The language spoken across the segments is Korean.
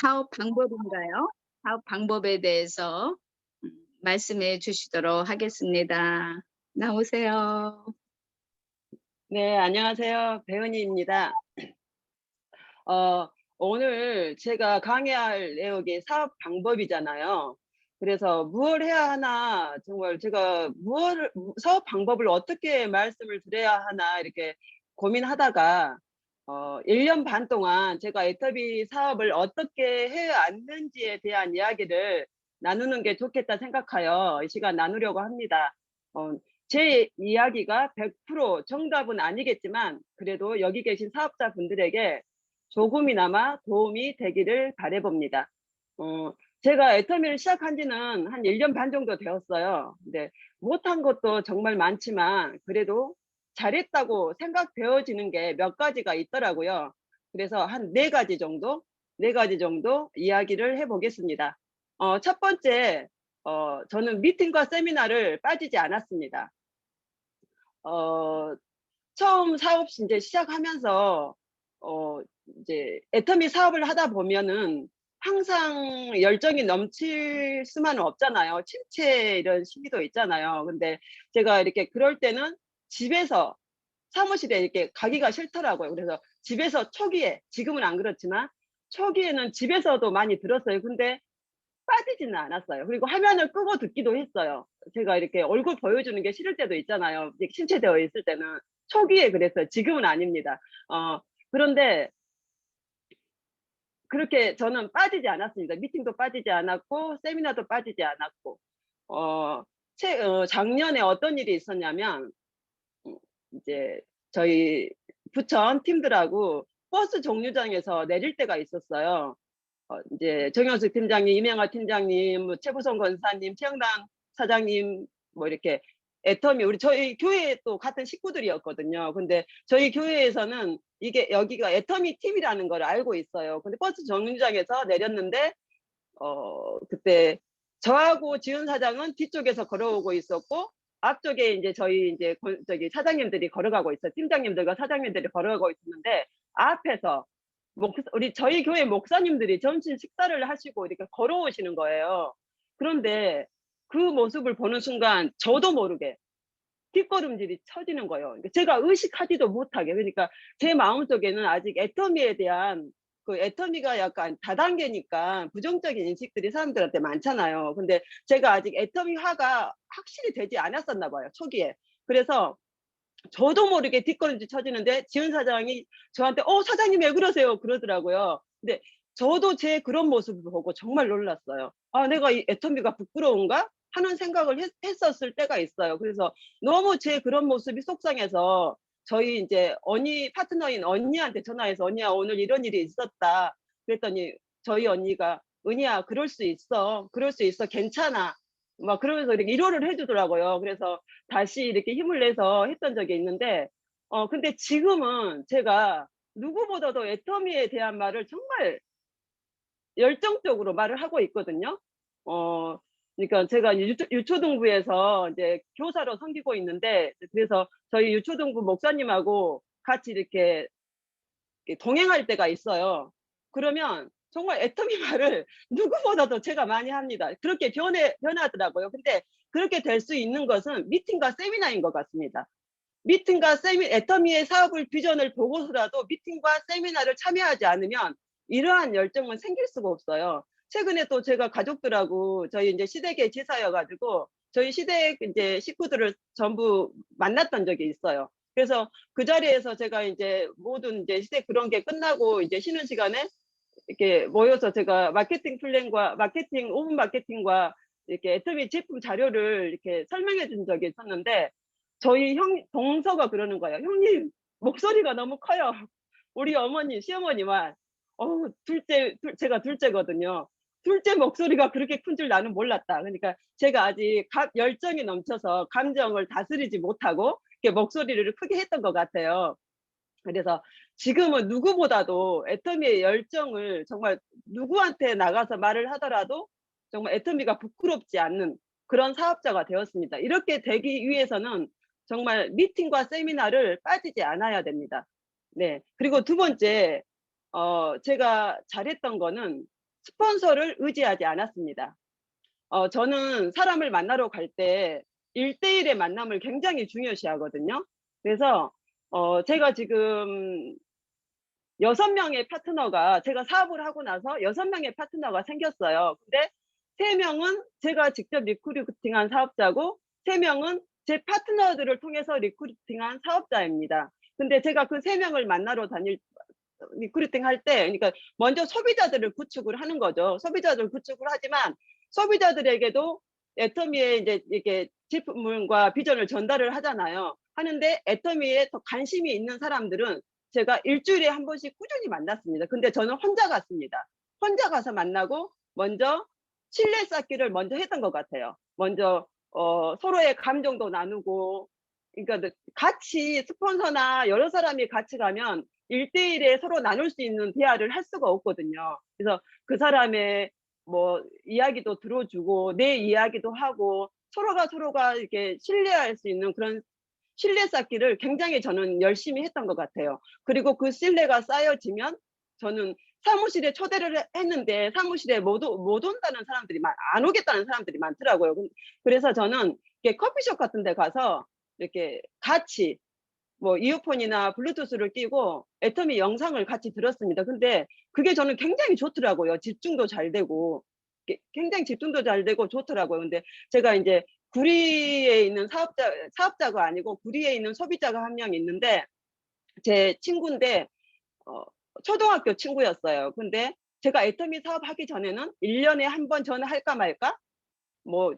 사업 방법인가요? 사업 방법에 대해서 말씀해 주시도록 하겠습니다. 나오세요. 네, 안녕하세요. 배은희입니다. 어, 오늘 제가 강의할 내용이 사업 방법이잖아요. 그래서 무엇을 해야 하나, 정말 제가 사업 방법을 어떻게 말씀을 드려야 하나, 이렇게 고민하다가, 1년 반 동안 제가 애터비 사업을 어떻게 해왔는지에 대한 이야기를 나누는 게 좋겠다 생각하여 이 시간 나누려고 합니다. 어, 제 이야기가 100% 정답은 아니겠지만, 그래도 여기 계신 사업자분들에게 조금이나마 도움이 되기를 바라봅니다. 어, 제가 애터미를 시작한 지는 한 1년 반 정도 되었어요. 근데 못한 것도 정말 많지만 그래도 잘했다고 생각되어지는 게 몇 가지가 있더라고요. 그래서 한 네 가지 정도 이야기를 해보겠습니다. 첫 번째, 저는 미팅과 세미나를 빠지지 않았습니다. 어, 처음 사업 이제 시작하면서 이제 애터미 사업을 하다 보면은 항상 열정이 넘칠 수만은 없잖아요. 침체 이런 시기도 있잖아요. 근데 제가 이렇게 그럴 때는 집에서 사무실에 이렇게 가기가 싫더라고요. 그래서 집에서 초기에, 지금은 안 그렇지만 초기에는 집에서도 많이 들었어요. 근데 빠지지는 않았어요. 그리고 화면을 끄고 듣기도 했어요. 제가 이렇게 얼굴 보여주는 게 싫을 때도 있잖아요. 이제 침체되어 있을 때는. 초기에 그랬어요. 지금은 아닙니다. 그런데 그렇게 저는 빠지지 않았습니다. 미팅도 빠지지 않았고 세미나도 빠지지 않았고. 어 작년에 어떤 일이 있었냐면, 음 이제 저희 부천 팀들하고 버스 정류장에서 내릴 때가 있었어요. 이제 정영숙 팀장님, 이명하 팀장님, 뭐 최부선 권사님, 최영란 사장님, 뭐 이렇게 애터미 우리 저희 교회 또 같은 식구들이었거든요. 근데 저희 교회에서는 이게 여기가 애터미 팀이라는 걸 알고 있어요. 근데 버스 정류장에서 내렸는데 그때 저하고 지은 사장은 뒤쪽에서 걸어오고 있었고 앞쪽에 이제 저희 이제 저기 사장님들이 걸어가고 있어요. 팀장님들과 사장님들이 걸어가고 있었는데 앞에서 우리 저희 교회 목사님들이 점심 식사를 하시고 이렇게 걸어오시는 거예요. 그런데 그 모습을 보는 순간 저도 모르게 뒷걸음질이 쳐지는 거예요. 그러니까 제가 의식하지도 못하게. 그러니까 제 마음속에는 아직 애터미에 대한 그 애터미가 약간 다단계니까 부정적인 인식들이 사람들한테 많잖아요. 근데 제가 아직 애터미화가 확실히 되지 않았었나 봐요, 초기에. 그래서 저도 모르게 뒷걸음질 쳐지는데 지은 사장이 저한테 사장님 왜 그러세요?" 그러더라고요. 근데 저도 제 그런 모습을 보고 정말 놀랐어요. '아 내가 이 애터미가 부끄러운가?' 하는 생각을 했었을 때가 있어요. 그래서 너무 제 그런 모습이 속상해서 저희 인제 언니 파트너인 언니한테 전화해서 "언니야 오늘 이런 일이 있었다." 그랬더니 저희 언니가 "은희야 그럴 수 있어. 그럴 수 있어. 괜찮아." 막 그러면서 이렇게 위로를 해 주더라고요. 그래서 다시 이렇게 힘을 내서 했던 적이 있는데 근데 지금은 제가 누구보다도 애터미에 대한 말을 정말 열정적으로 말을 하고 있거든요. 어 그러니까 제가 이제 유초등부에서 이제 교사로 섬기고 있는데 그래서 저희 유초등부 목사님하고 같이 이렇게 동행할 때가 있어요. 그러면 정말 애터미 말을 누구보다도 제가 많이 합니다. 그렇게 변하더라고요. 근데 그렇게 될 수 있는 것은 미팅과 세미나인 것 같습니다. 미팅과 애터미의 사업을 비전을 보고서라도 미팅과 세미나를 참여하지 않으면 이러한 열정은 생길 수가 없어요. 최근에 또 제가 가족들하고 저희 이제 시댁의 제사여 가지고 저희 시댁 이제 식구들을 전부 만났던 적이 있어요. 그래서 그 자리에서 제가 이제 모든 이제 시댁 그런 게 끝나고 이제 쉬는 시간에 이렇게 모여서 제가 마케팅 플랜과 마케팅 오픈 마케팅과 이렇게 애터미 제품 자료를 이렇게 설명해 준 적이 있었는데 저희 동서가 그러는 거예요. "형님 목소리가 너무 커요." 우리 어머니 시어머니만 제가 둘째거든요. "둘째 목소리가 그렇게 큰 줄 나는 몰랐다." 그러니까 제가 아직 열정이 넘쳐서 감정을 다스리지 못하고 이렇게 목소리를 크게 했던 것 같아요. 그래서 지금은 누구보다도 애터미의 열정을 정말 누구한테 나가서 말을 하더라도 정말 애터미가 부끄럽지 않는 그런 사업자가 되었습니다. 이렇게 되기 위해서는 정말 미팅과 세미나를 빠지지 않아야 됩니다. 네. 그리고 두 번째 제가 잘했던 거는 스폰서를 의지하지 않았습니다. 저는 사람을 만나러 갈 때 1대1의 만남을 굉장히 중요시하거든요. 그래서 제가 지금 6명의 파트너가, 제가 사업을 하고 나서 6명의 파트너가 생겼어요. 근데 3명은 제가 직접 리크루팅한 사업자고 3명은 제 파트너들을 통해서 리크루팅한 사업자입니다. 근데 제가 그 3명을 만나러 리크루팅 할 때, 그러니까 먼저 소비자들을 구축을 하는 거죠. 소비자들을 구축을 하지만 소비자들에게도 애터미에 이제 이렇게 제품과 비전을 전달을 하잖아요. 하는데 애터미에 더 관심이 있는 사람들은 제가 일주일에 한 번씩 꾸준히 만났습니다. 근데 저는 혼자 갔습니다. 혼자 가서 만나고 먼저 신뢰 쌓기를 먼저 했던 것 같아요. 먼저 서로의 감정도 나누고, 그러니까 같이 스폰서나 여러 사람이 같이 가면 1대1에 서로 나눌 수 있는 대화를 할 수가 없거든요. 그래서 그 사람의 뭐 이야기도 들어주고 내 이야기도 하고 서로가 이렇게 신뢰할 수 있는 그런 신뢰 쌓기를 굉장히 저는 열심히 했던 것 같아요. 그리고 그 신뢰가 쌓여지면 저는 사무실에 초대를 했는데 사무실에 못 온다는 사람들이 안 오겠다는 사람들이 많더라고요. 그래서 저는 이렇게 커피숍 같은 데 가서 이렇게 같이 뭐 이어폰이나 블루투스를 끼고 애터미 영상을 같이 들었습니다. 근데 그게 저는 굉장히 좋더라고요. 집중도 잘 되고. 굉장히 집중도 잘 되고 좋더라고요. 근데 제가 인제 구리에 있는 사업자가 아니고 구리에 있는 소비자가 한 명 있는데 제 친구인데 어 초등학교 친구였어요. 근데 제가 애터미 사업하기 전에는 1 년에 한 번 전화할까 말까 뭐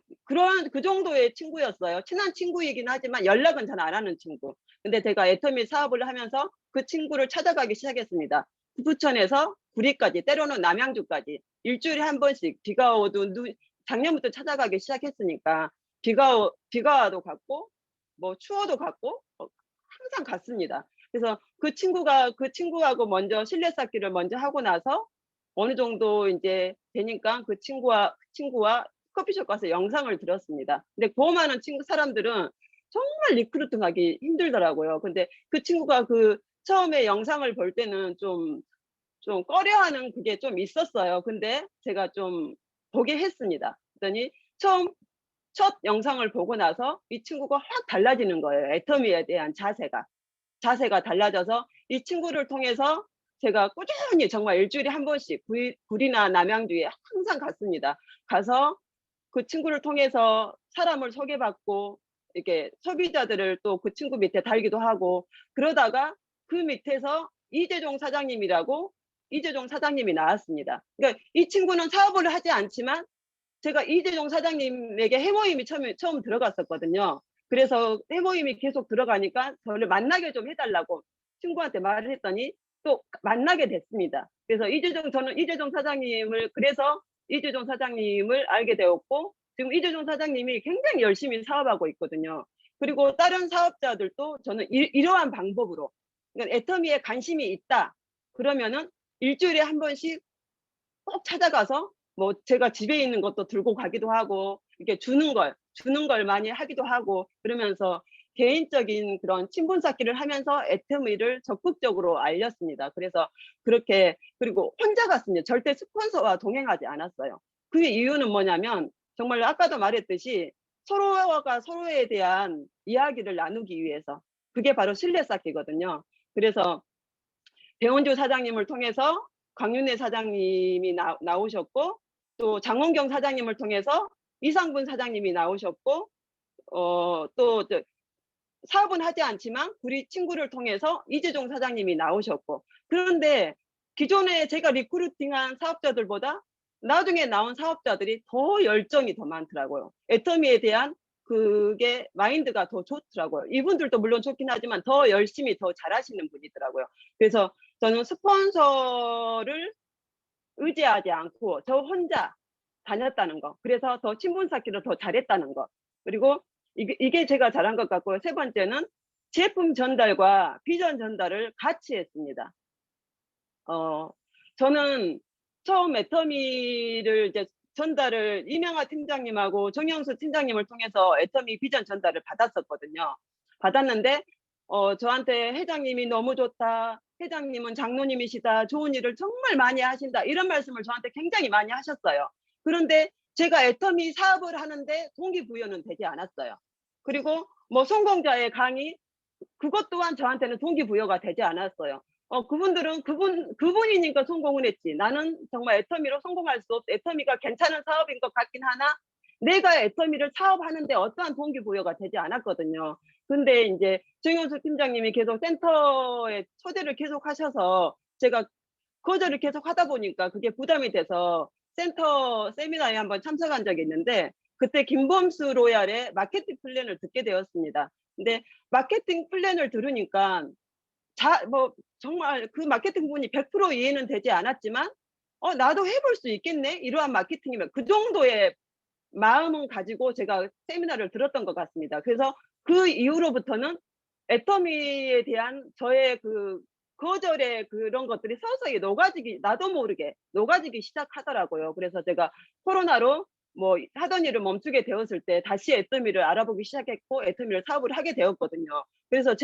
그 정도의 친구였어요. 친한 친구이긴 하지만 연락은 잘 안 하는 친구. 근데 제가 애터미 사업을 하면서 그 친구를 찾아가기 시작했습니다. 부천에서 구리까지, 때로는 남양주까지 일주일에 한 번씩 비가 오도 작년부터 찾아가기 시작했으니까 비가 와도 갔고 뭐 추워도 갔고 항상 갔습니다. 그래서 그 친구하고 먼저 신뢰 쌓기를 먼저 하고 나서 어느 정도 인제 되니까 그 친구와 커피숍 가서 영상을 들었습니다. 근데 그 많은 사람들은 정말 리크루팅하기 힘들더라고요. 근데 그 친구가 처음에 영상을 볼 때는 좀 꺼려하는 그게 좀 있었어요. 근데 제가 좀 보게 했습니다. 그랬더니 첫 영상을 보고 나서 이 친구가 확 달라지는 거예요. 애터미에 대한 자세가 달라져서 이 친구를 통해서 제가 꾸준히 정말 일주일에 한 번씩 구리나 남양주에 항상 갔습니다. 가서 그 친구를 통해서 사람을 소개받고 이렇게 소비자들을 또 그 친구 밑에 달기도 하고, 그러다가 그 밑에서 이재종 사장님이 나왔습니다. 그러니까 이 친구는 사업을 하지 않지만 제가 이재종 사장님에게 해모임이 처음 들어갔었거든요. 그래서 해모임이 계속 들어가니까 저를 만나게 좀 해달라고 친구한테 말을 했더니 또 만나게 됐습니다. 그래서 이재종 사장님을 알게 되었고, 지금 이재종 사장님이 굉장히 열심히 사업하고 있거든요. 그리고 다른 사업자들도 저는 이러한 방법으로, 그러니까 애터미에 관심이 있다 그러면은 일주일에 한 번씩 꼭 찾아가서 뭐 제가 집에 있는 것도 들고 가기도 하고 이렇게 주는 걸 많이 하기도 하고, 그러면서 개인적인 그런 친분 쌓기를 하면서 애터미를 적극적으로 알렸습니다. 그래서 그리고 혼자 갔습니다. 절대 스폰서와 동행하지 않았어요. 그 이유는 뭐냐면 정말 아까도 말했듯이 서로가 서로에 대한 이야기를 나누기 위해서, 그게 바로 신뢰 쌓기거든요. 그래서 배원주 사장님을 통해서 강윤혜 사장님이 나오셨고, 또 장원경 사장님을 통해서 이상분 사장님이 나오셨고, 또 사업은 하지 않지만 우리 친구를 통해서 이재종 사장님이 나오셨고, 그런데 기존에 제가 리크루팅한 사업자들보다 나중에 나온 사업자들이 더 열정이 더 많더라고요. 애터미에 대한 그게 마인드가 더 좋더라고요. 이분들도 물론 좋긴 하지만 더 열심히 더 잘하시는 분이더라고요. 그래서 저는 스폰서를 의지하지 않고 저 혼자 다녔다는 거, 그래서 더 친분 쌓기를 더 잘했다는 거, 그리고 이게 제가 잘한 것 같고요. 세 번째는 제품 전달과 비전 전달을 같이 했습니다. 저는 처음 애터미를 이제 전달을 이명하 팀장님하고 정영수 팀장님을 통해서 애터미 비전 전달을 받았었거든요. 받았는데 저한테 "회장님이 너무 좋다. 회장님은 장로님이시다. 좋은 일을 정말 많이 하신다. 이런 말씀을 저한테 굉장히 많이 하셨어요. 그런데 제가 애터미 사업을 하는데 동기부여는 되지 않았어요. 그리고 뭐 성공자의 강의 그것 또한 저한테는 동기부여가 되지 않았어요. 그분들은 그분이니까 성공을 했지. 나는 정말 애터미로 성공할 수 없, 애터미가 괜찮은 사업인 것 같긴 하나, 내가 애터미를 사업하는데 어떠한 동기부여가 되지 않았거든요. 근데 이제 정영수 팀장님이 계속 센터에 초대를 계속 하셔서 제가 거절을 계속 하다 보니까 그게 부담이 돼서 센터 세미나에 한번 참석한 적이 있는데 그때 김범수 로얄의 마케팅 플랜을 듣게 되었습니다. 근데 마케팅 플랜을 들으니까 뭐 정말 그 마케팅 부분이 100% 이해는 되지 않았지만 '나도 해볼 수 있겠네. 이러한 마케팅이면.' 그 정도의 마음은 가지고 제가 세미나를 들었던 것 같습니다. 그래서 그 이후로부터는 애터미에 대한 저의 그 거절의 그런 것들이 서서히 녹아지기, 나도 모르게 녹아지기 시작하더라고요. 그래서 제가 코로나로 뭐 하던 일을 멈추게 되었을 때 다시 애터미를 알아보기 시작했고 애터미를 사업을 하게 되었거든요. 그래서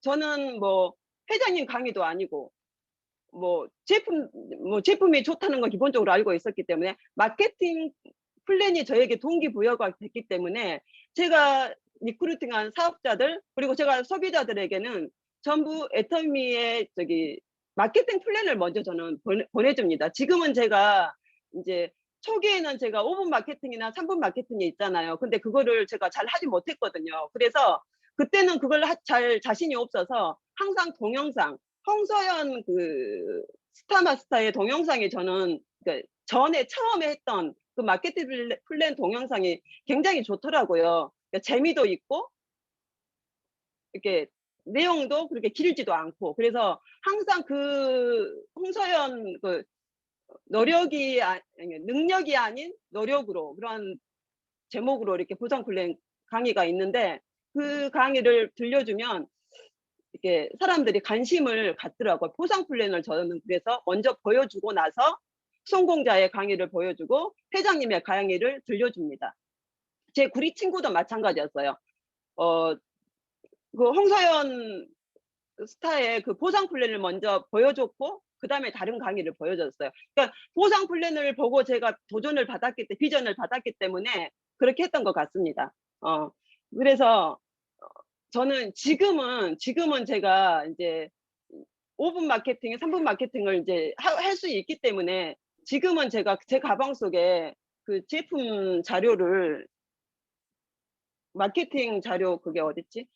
저는 뭐 회장님 강의도 아니고 뭐 제품이 좋다는 건 기본적으로 알고 있었기 때문에 마케팅 플랜이 저에게 동기부여가 됐기 때문에 제가 리크루팅한 사업자들 그리고 제가 소비자들에게는 전부 애터미의 마케팅 플랜을 먼저 저는 보내줍니다. 지금은 제가 이제 초기에는 제가 5분 마케팅이나 3분 마케팅이 있잖아요. 근데 그거를 제가 잘 하지 못했거든요. 그래서 그때는 그걸 잘 자신이 없어서 항상 동영상, 홍서연 그 스타마스터의 동영상이 저는 전에 처음에 했던 그 마케팅 플랜 동영상이 굉장히 좋더라고요. 그러니까 재미도 있고 이렇게 내용도 그렇게 길지도 않고 그래서 항상 그 홍서연 그 아니 능력이 아닌 노력으로 그런 제목으로 이렇게 보상 플랜 강의가 있는데 그 강의를 들려주면 이렇게 사람들이 관심을 갖더라고요. 보상 플랜을 저는 그래서 먼저 보여주고 나서 성공자의 강의를 보여주고 회장님의 강의를 들려줍니다. 제 구리 친구도 마찬가지였어요. 어, 그 홍서연 스타의 그 보상 플랜을 먼저 보여줬고 그다음에 다른 강의를 보여줬어요. 그러니까 보상 플랜을 보고 제가 비전을 받았기 때문에 그렇게 했던 것 같습니다. 그래서 저는 지금은 제가 이제 5분 마케팅, 3분 마케팅을 이제 할 수 있기 때문에 지금은 제가 제 가방 속에 그 제품 자료를 마케팅 자료 그게 어딨지?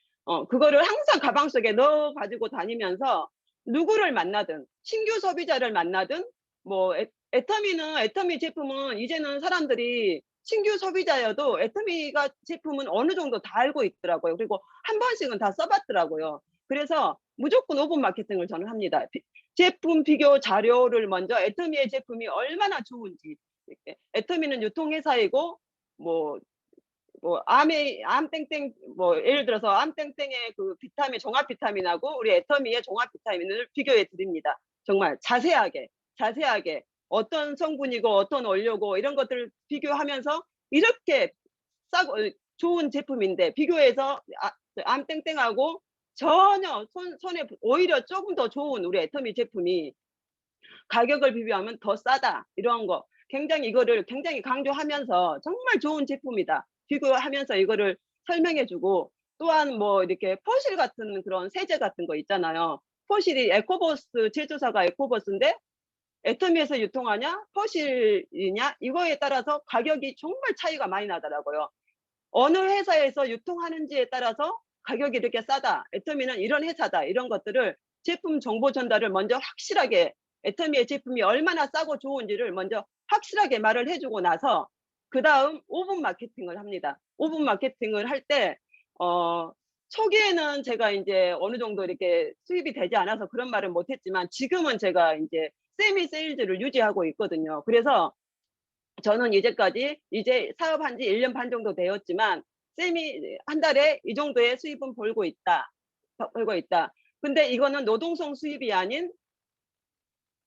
그거를 항상 가방 속에 넣어 가지고 다니면서 누구를 만나든 신규 소비자를 만나든 뭐 애터미 제품은 이제는 사람들이 신규 소비자여도 애터미가 제품은 어느 정도 다 알고 있더라고요. 그리고 한 번씩은 다 써 봤더라고요. 그래서 무조건 오픈 마케팅을 저는 합니다. 제품 비교 자료를 먼저 애터미의 제품이 얼마나 좋은지 이렇게 애터미는 유통회사이고 뭐 암 땡땡 뭐 예를 들어서 암 땡땡의 그 비타민 종합 비타민하고 우리 애터미의 종합 비타민을 비교해 드립니다. 정말 자세하게 어떤 성분이고 어떤 원료고 이런 것들을 비교하면서 이렇게 싸고 좋은 제품인데 비교해서 암 땡땡하고 전혀 손에 오히려 조금 더 좋은 우리 애터미 제품이 가격을 비교하면 더 싸다. 이런 거 이거를 굉장히 강조하면서 정말 좋은 제품이다. 비교하면서 이거를 설명해 주고 또한 뭐 이렇게 퍼실 같은 그런 세제 같은 거 있잖아요. 퍼실이 에코버스 제조사가 에코버스인데 애터미에서 유통하냐 퍼실이냐 이거에 따라서 가격이 정말 차이가 많이 나더라고요. 어느 회사에서 유통하는지에 따라서 가격이 이렇게 싸다. 애터미는 이런 회사다. 이런 것들을 제품 정보 전달을 먼저 확실하게 애터미의 제품이 얼마나 싸고 좋은지를 먼저 확실하게 말을 해주고 나서 그다음 5분 마케팅을 합니다. 5분 마케팅을 할 때 초기에는 제가 이제 어느 정도 이렇게 수입이 되지 않아서 그런 말은 못했지만 지금은 제가 이제 세미 세일즈를 유지하고 있거든요. 그래서 저는 이제 사업한 지 1년 반 정도 되었지만 한 달에 이 정도의 수입은 벌고 있다. 근데 이거는 노동성 수입이 아닌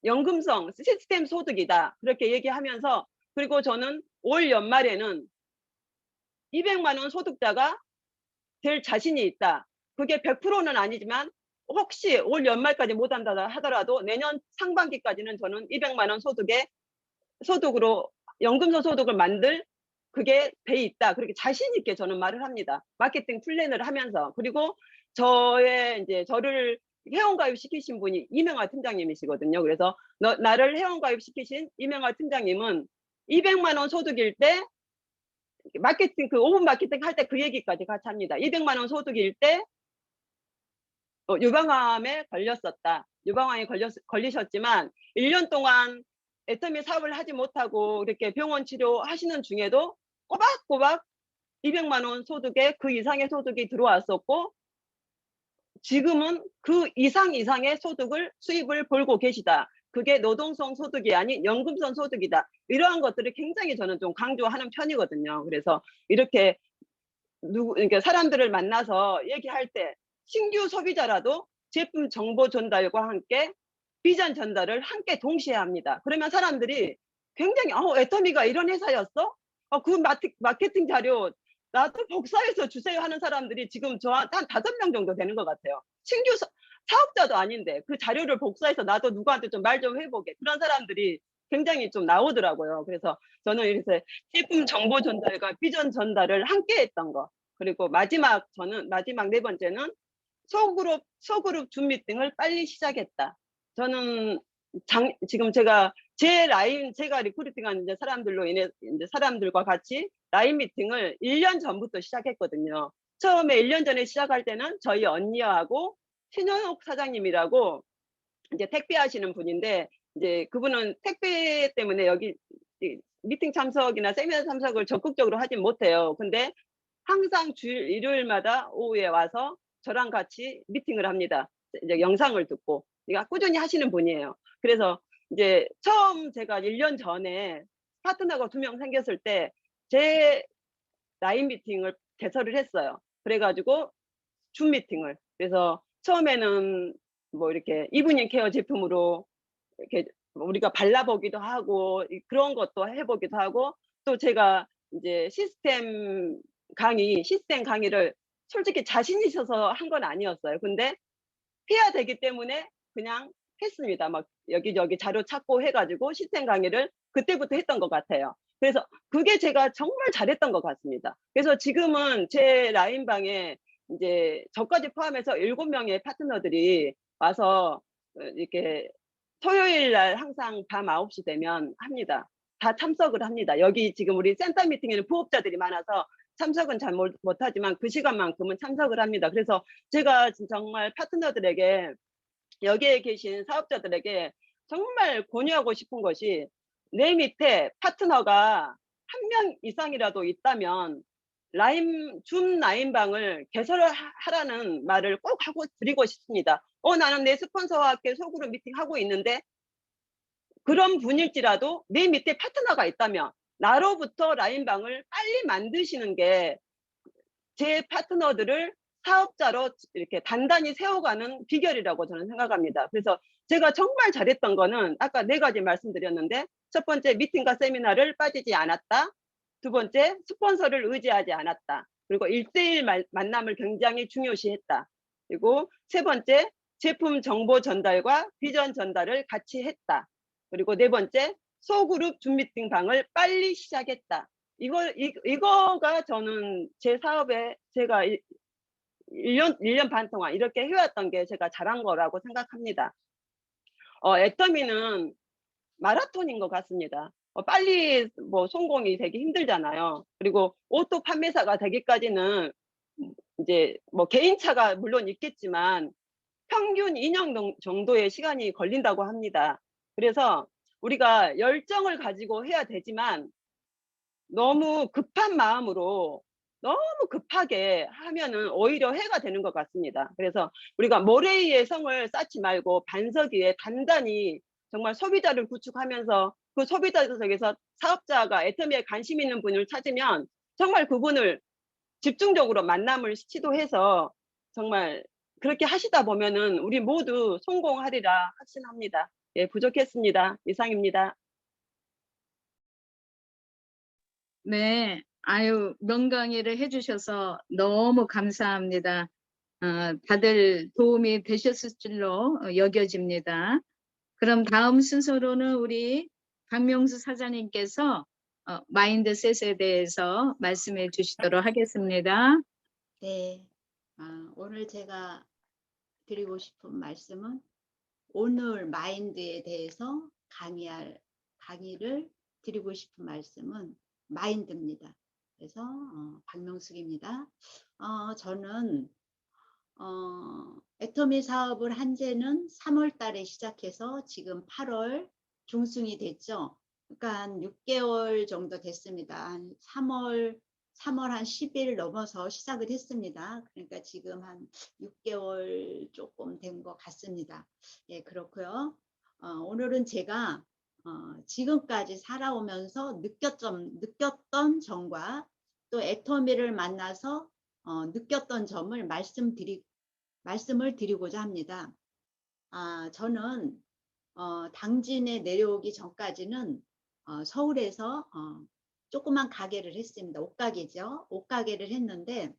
연금성 시스템 소득이다. 그렇게 얘기하면서 그리고 저는 올 연말에는 200만 원 소득자가 될 자신이 있다. 그게 100%는 아니지만 혹시 올 연말까지 못 한다 하더라도 내년 상반기까지는 저는 200만 원 소득으로 연금소 소득을 만들 그게 돼 있다. 그렇게 자신 있게 저는 말을 합니다. 마케팅 플랜을 하면서. 그리고 저를 회원가입 시키신 분이 이명화 팀장님이시거든요. 그래서 나를 회원가입 시키신 이명화 팀장님은 200만 원 소득일 때 마케팅, 그 5분 마케팅 할 때 그 얘기까지 같이 합니다. 200만 원 소득일 때 유방암에 걸렸었다. 유방암에 걸리셨지만 1년 동안 애터미 사업을 하지 못하고 이렇게 병원 치료하시는 중에도 꼬박꼬박 200만 원 소득에 그 이상의 소득이 들어왔었고 지금은 그 이상의 수입을 벌고 계시다. 그게 노동성 소득이 아닌 연금성 소득이다. 이러한 것들을 굉장히 저는 좀 강조하는 편이거든요. 그래서 이렇게 그러니까 사람들을 만나서 얘기할 때 신규 소비자라도 제품 정보 전달과 함께 비전 전달을 함께 동시에 합니다. 그러면 사람들이 굉장히 애터미가 이런 회사였어? 그 마케팅 자료 나도 복사해서 주세요 하는 사람들이 지금 저한 5명 정도 되는 것 같아요. 신규 사업자도 아닌데 그 자료를 복사해서 나도 누구한테 좀 말 좀 해보게. 그런 사람들이 굉장히 좀 나오더라고요. 그래서 저는 이렇게 제품 정보 전달과 비전 전달을 함께 했던 거. 그리고 저는 마지막 네 번째는 소그룹 줌 미팅을 빨리 시작했다. 저는 지금 제가 제가 리크루팅한 사람들로 인해 사람들과 같이 라인 미팅을 1년 전부터 시작했거든요. 처음에 1년 전에 시작할 때는 저희 언니하고 신현옥 사장님이라고 택배 하시는 분인데 그분은 택배 때문에 여기 미팅 참석이나 세미나 참석을 적극적으로 하진 못해요. 근데 항상 일요일마다 오후에 와서 저랑 같이 미팅을 합니다. 영상을 듣고. 그러니까 꾸준히 하시는 분이에요. 그래서 처음 제가 1년 전에 파트너가 2명 생겼을 때 제 라인 미팅을 개설을 했어요. 그래가지고 줌 미팅을. 그래서 처음에는 이렇게 이브닝 케어 제품으로 이렇게 우리가 발라보기도 하고 그런 것도 해보기도 하고 또 제가 시스템 강의를 솔직히 자신 있어서 한 건 아니었어요. 근데 해야 되기 때문에 그냥 했습니다. 막 여기저기 자료 찾고 해가지고 시스템 강의를 그때부터 했던 것 같아요. 그래서 그게 제가 정말 잘했던 것 같습니다. 그래서 지금은 제 라인방에 저까지 포함해서 7명의 파트너들이 와서 이렇게 토요일 날 항상 밤 9시 되면 합니다. 다 참석을 합니다. 여기 지금 우리 센터 미팅에는 부업자들이 많아서 참석은 잘 못하지만 그 시간만큼은 참석을 합니다. 그래서 제가 정말 파트너들에게 여기에 계신 사업자들에게 정말 권유하고 싶은 것이 내 밑에 파트너가 1명 이상이라도 있다면 줌 라인방을 개설하라는 말을 꼭 하고 드리고 싶습니다. 나는 내 스폰서와 함께 소그룹 미팅하고 있는데 그런 분일지라도 내 밑에 파트너가 있다면 나로부터 라인방을 빨리 만드시는 게 제 파트너들을 사업자로 이렇게 단단히 세워가는 비결이라고 저는 생각합니다. 그래서 제가 정말 잘했던 거는 아까 4가지 말씀드렸는데 첫 번째 미팅과 세미나를 빠지지 않았다. 두 번째 스폰서를 의지하지 않았다. 그리고 1대1 만남을 굉장히 중요시했다. 그리고 세 번째 제품 정보 전달과 비전 전달을 같이 했다. 그리고 네 번째 소그룹 줌 미팅 방을 빨리 시작했다. 이거가 저는 제 사업에 제가 1년 반 동안 이렇게 해왔던 게 제가 잘한 거라고 생각합니다. 애터미는 마라톤인 것 같습니다. 빨리 성공이 되기 힘들잖아요. 그리고 오토 판매사가 되기까지는 개인차가 물론 있겠지만 평균 2년 정도의 시간이 걸린다고 합니다. 그래서 우리가 열정을 가지고 해야 되지만 너무 급한 마음으로 너무 급하게 하면은 오히려 해가 되는 것 같습니다. 그래서 우리가 모래 위에 성을 쌓지 말고 반석 위에 단단히 정말 소비자를 구축하면서 그 소비자 속에서 사업자가 애터미에 관심 있는 분을 찾으면 정말 그분을 집중적으로 만남을 시도해서 정말 그렇게 하시다 보면은 우리 모두 성공하리라 확신합니다. 예, 부족했습니다. 이상입니다. 네. 아유, 명강의를 해주셔서 너무 감사합니다. 다들 도움이 되셨을 줄로 여겨집니다. 그럼 다음 순서로는 우리 박명수 사장님께서 마인드셋에 대해서 말씀해 주시도록 하겠습니다. 네. 오늘 제가 드리고 싶은 말씀은 오늘 마인드에 대해서 강의를 드리고 싶은 말씀은 마인드입니다. 그래서 박명숙입니다. 저는 애터미 사업을 한 지는 3월 달에 시작해서 지금 8월 중순이 됐죠. 그러니까 한 6개월 정도 됐습니다. 한 3월 한 10일 넘어서 시작을 했습니다. 그러니까 지금 한 6개월 조금 된 것 같습니다. 예, 그렇고요. 오늘은 제가 지금까지 살아오면서 느꼈던 점과 또 애터미를 만나서 느꼈던 점을 말씀을 드리고자 합니다. 저는 당진에 내려오기 전까지는 서울에서 조그만 가게를 했습니다. 옷가게죠. 옷가게를 했는데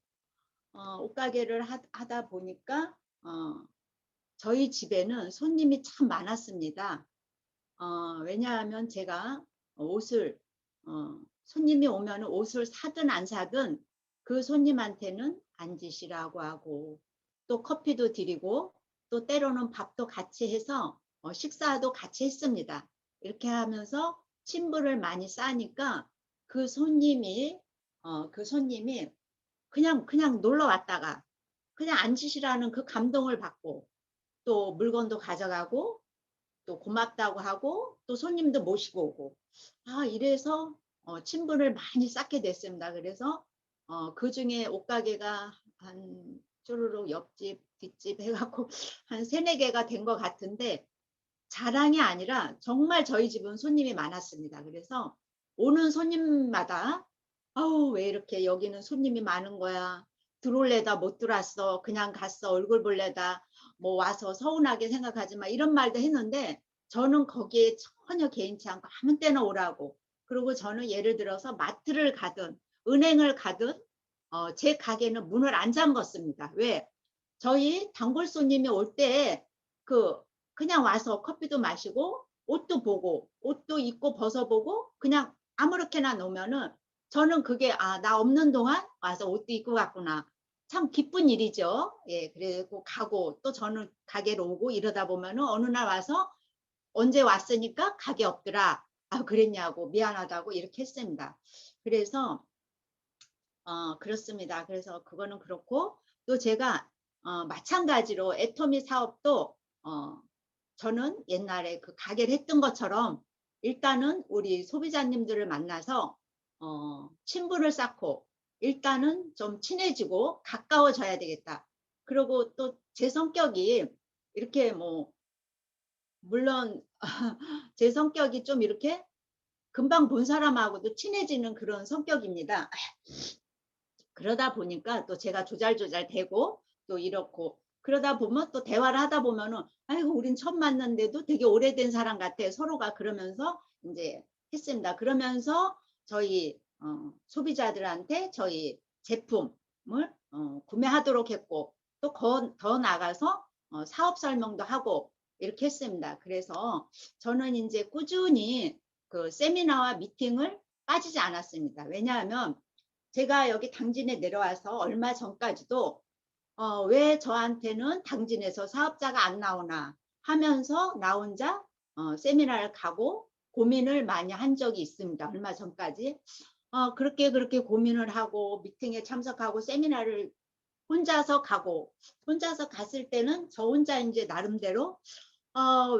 옷가게를 하다 보니까 저희 집에는 손님이 참 많았습니다. 왜냐하면 제가 옷을 손님이 오면 옷을 사든 안 사든 그 손님한테는 앉으시라고 하고 또 커피도 드리고 또 때로는 밥도 같이 해서 식사도 같이 했습니다. 이렇게 하면서 친분을 많이 쌓으니까 그 손님이 그냥 놀러 왔다가 그냥 앉으시라는 그 감동을 받고 또 물건도 가져가고 또 고맙다고 하고 또 손님도 모시고 오고 이래서 친분을 많이 쌓게 됐습니다. 그래서 그중에 옷가게가 한 쪼르륵 옆집 뒷집 해갖고 한 3-4개가 된 것 같은데 자랑이 아니라 정말 저희 집은 손님이 많았습니다. 그래서 오는 손님마다 아우 왜 이렇게 여기는 손님이 많은 거야. 들어올래다 못 들어왔어. 그냥 갔어. 얼굴 볼래다. 뭐 와서 서운하게 생각하지 마. 이런 말도 했는데 저는 거기에 전혀 개의치 않고 아무 때나 오라고. 그리고 저는 예를 들어서 마트를 가든 은행을 가든 제 가게는 문을 안 잠궜습니다. 왜? 저희 단골 손님이 올 때 그냥 와서 커피도 마시고 옷도 보고 옷도 입고 벗어보고 그냥 아무렇게나 놓으면은 저는 그게 나 없는 동안 와서 옷도 입고 갔구나. 참 기쁜 일이죠. 예, 그리고 가고 또 저는 가게로 오고 이러다 보면은 어느 날 와서 언제 왔으니까 가게 없더라. 그랬냐고 미안하다고 이렇게 했습니다. 그래서 그렇습니다. 그래서 그거는 그렇고 또 제가 마찬가지로 애터미 사업도 저는 옛날에 그 가게를 했던 것처럼 일단은 우리 소비자님들을 만나서 친분을 쌓고 일단은 좀 친해지고 가까워져야 되겠다. 그리고 또 제 성격이 이렇게 뭐 물론 제 성격이 좀 이렇게 금방 본 사람하고도 친해지는 그런 성격입니다. 그러다 보니까 또 제가 조잘조잘 되고 또 이렇고 그러다 보면 또 대화를 하다 보면은 아이고 우린 처음 만났는데도 되게 오래된 사람 같아 서로가 그러면서 이제 했습니다. 그러면서 저희 소비자들한테 저희 제품을 구매하도록 했고 또 더 나가서 사업 설명도 하고 이렇게 했습니다. 그래서 저는 이제 꾸준히 그 세미나와 미팅을 빠지지 않았습니다. 왜냐하면 제가 여기 당진에 내려와서 얼마 전까지도 왜 저한테는 당진에서 사업자가 안 나오나 하면서 나 혼자 세미나를 가고 고민을 많이 한 적이 있습니다. 얼마 전까지 그렇게 고민을 하고 미팅에 참석하고 세미나를 혼자서 가고 혼자서 갔을 때는 저 혼자 이제 나름대로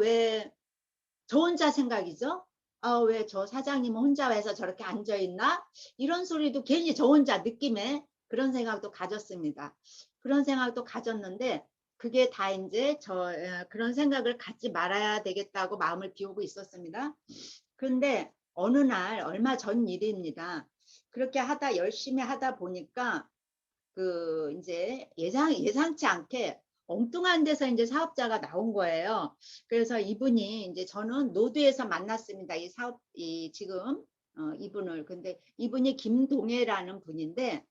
왜 저 혼자 생각이죠. 왜 저 사장님은 혼자 와서 저렇게 앉아 있나? 이런 소리도 괜히 저 혼자 느낌에 그런 생각도 가졌습니다. 그런 생각도 가졌는데 그게 다 이제 그런 생각을 갖지 말아야 되겠다고 마음을 비우고 있었습니다. 그런데 어느 날 얼마 전 일입니다. 그렇게 열심히 하다 보니까 이제 예상치 않게 엉뚱한 데서 이제 사업자가 나온 거예요. 그래서 이분이 이제 저는 노드에서 만났습니다. 지금 이분을. 근데 이분이 김동혜라는 분인데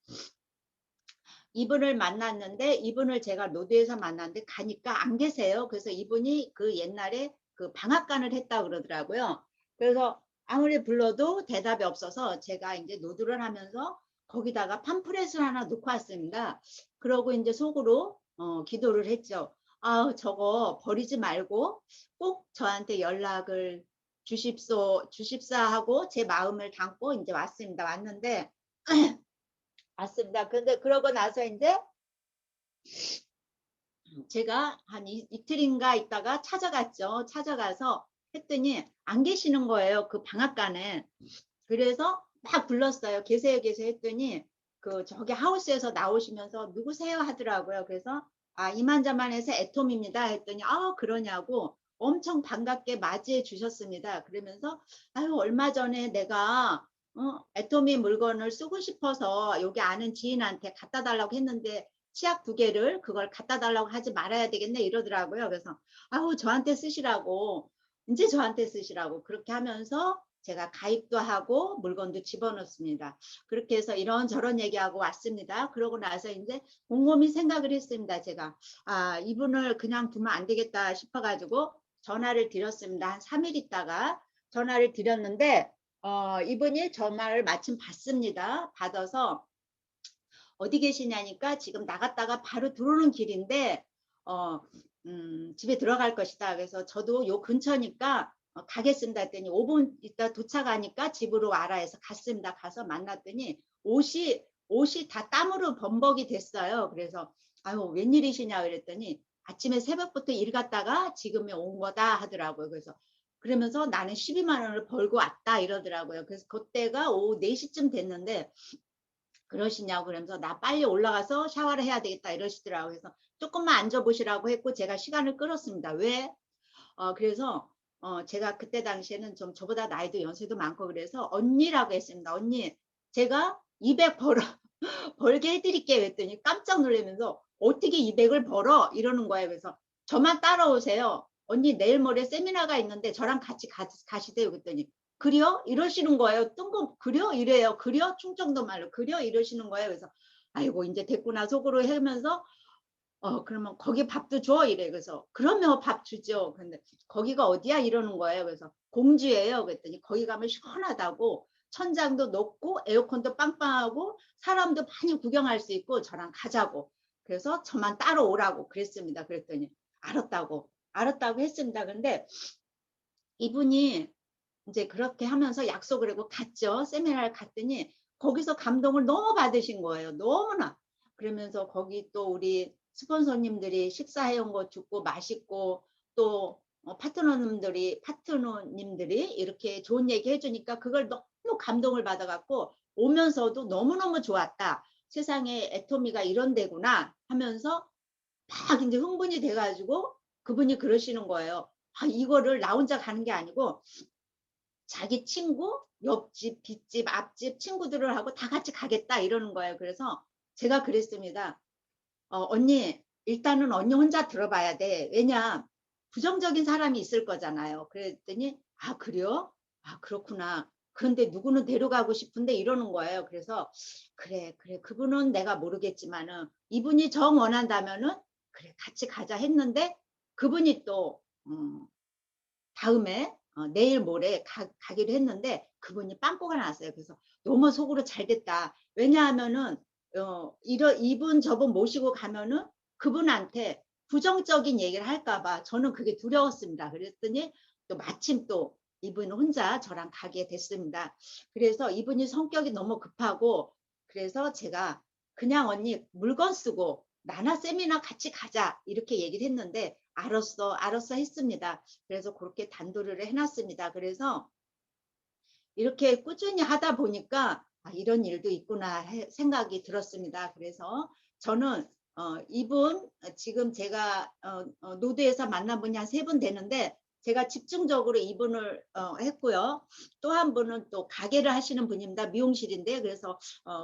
이분을 만났는데 이분을 제가 노드에서 만났는데 가니까 안 계세요. 그래서 이분이 그 옛날에 그 방앗간을 했다 그러더라고요. 그래서 아무리 불러도 대답이 없어서 제가 이제 노드를 하면서 거기다가 팜프렛을 하나 놓고 왔습니다. 그러고 이제 속으로 기도를 했죠. 아, 저거 버리지 말고 꼭 저한테 연락을 주십사 하고 제 마음을 담고 이제 왔습니다. 왔는데 왔습니다. 근데 그러고 나서 이제 제가 한 이틀인가 있다가 찾아갔죠. 찾아가서 했더니 안 계시는 거예요. 그 방앗간에. 그래서 막 불렀어요. 계세요, 계세요 했더니 그 저기 하우스에서 나오시면서 누구세요 하더라고요. 그래서 아, 이만저만해서 애톰입니다 했더니 아, 그러냐고 엄청 반갑게 맞이해 주셨습니다. 그러면서 아유, 얼마 전에 내가 애토미 물건을 쓰고 싶어서 여기 아는 지인한테 갖다 달라고 했는데 치약 2개를 그걸 갖다 달라고 하지 말아야 되겠네 이러더라고요. 그래서 아우, 저한테 쓰시라고, 이제 저한테 쓰시라고 그렇게 하면서 제가 가입도 하고 물건도 집어넣습니다. 그렇게 해서 이런저런 얘기하고 왔습니다. 그러고 나서 이제 곰곰이 생각을 했습니다. 제가 아, 이분을 그냥 두면 안 되겠다 싶어가지고 전화를 드렸습니다. 한 3일 있다가 전화를 드렸는데 이분이 전화를 마침 받습니다. 받아서 어디 계시냐니까 지금 나갔다가 바로 들어오는 길인데 집에 들어갈 것이다. 그래서 저도 요 근처니까 가겠습니다 했더니 5분 있다 도착하니까 집으로 와라 해서 갔습니다. 가서 만났더니 옷이 다 땀으로 범벅이 됐어요. 그래서 아유, 웬일이시냐 그랬더니 아침에 새벽부터 일 갔다가 지금에 온 거다 하더라고요. 그래서 그러면서 나는 12만 원을 벌고 왔다 이러더라고요. 그래서 그때가 오후 4시쯤 됐는데 그러시냐고 그러면서 나 빨리 올라가서 샤워를 해야 되겠다 이러시더라고요. 그래서 조금만 앉아보시라고 했고 제가 시간을 끌었습니다. 왜? 그래서 제가 그때 당시에는 좀 저보다 나이도 연세도 많고 그래서 언니라고 했습니다. 언니, 제가 200 벌게 해드릴게요 했더니 깜짝 놀라면서 어떻게 200을 벌어? 이러는 거예요. 그래서 저만 따라오세요. 언니 내일 모레 세미나가 있는데 저랑 같이 가시대요. 그랬더니 그려? 이러시는 거예요. 뜬금 그려? 이래요. 그려? 충청도 말로 그려? 이러시는 거예요. 그래서 아이고 이제 됐구나 속으로 하면서 그러면 거기 밥도 줘 이래. 그래서 그러면 밥 주죠. 근데 거기가 어디야 이러는 거예요. 그래서 공주예요. 그랬더니 거기 가면 시원하다고 천장도 높고 에어컨도 빵빵하고 사람도 많이 구경할 수 있고 저랑 가자고. 그래서 저만 따라오라고 그랬습니다. 그랬더니 알았다고 했습니다. 근데 이분이 이제 그렇게 하면서 약속을 하고 갔죠. 세미나를 갔더니 거기서 감동을 너무 받으신 거예요. 너무나. 그러면서 거기 또 우리 스폰서님들이 식사해 온 거 줍고 맛있고 또 파트너님들이 이렇게 좋은 얘기 해주니까 그걸 너무 감동을 받아갖고 오면서도 너무너무 좋았다. 세상에 애토미가 이런 데구나 하면서 막 이제 흥분이 돼가지고 그분이 그러시는 거예요. 아, 이거를 나 혼자 가는 게 아니고 자기 친구, 옆집, 뒷집, 앞집 친구들을 하고 다 같이 가겠다 이러는 거예요. 그래서 제가 그랬습니다. 언니, 일단은 언니 혼자 들어봐야 돼. 왜냐, 부정적인 사람이 있을 거잖아요. 그랬더니, 아, 그래요? 아, 그렇구나. 그런데 누구는 데려가고 싶은데 이러는 거예요. 그래서, 그래, 그분은 내가 모르겠지만은, 이분이 정 원한다면은, 그래, 같이 가자 했는데, 그분이 또, 다음에 내일 모레 가기로 했는데 그분이 빵꾸가 났어요. 그래서 너무 속으로 잘 됐다. 왜냐하면은 이분 저분 모시고 가면은 그분한테 부정적인 얘기를 할까봐 저는 그게 두려웠습니다. 그랬더니 또 마침 또 이분 혼자 저랑 가게 됐습니다. 그래서 이분이 성격이 너무 급하고 그래서 제가 그냥 언니 물건 쓰고 나나 세미나 같이 가자 이렇게 얘기를 했는데 알았어 했습니다. 그래서 그렇게 단도를 해놨습니다. 그래서 이렇게 꾸준히 하다 보니까 아, 이런 일도 있구나 생각이 들었습니다. 그래서 저는 이분 지금 제가 노드에서 만난 분이 한 3분 되는데 제가 집중적으로 이분을 했고요. 또 한 분은 또 가게를 하시는 분입니다. 미용실인데 그래서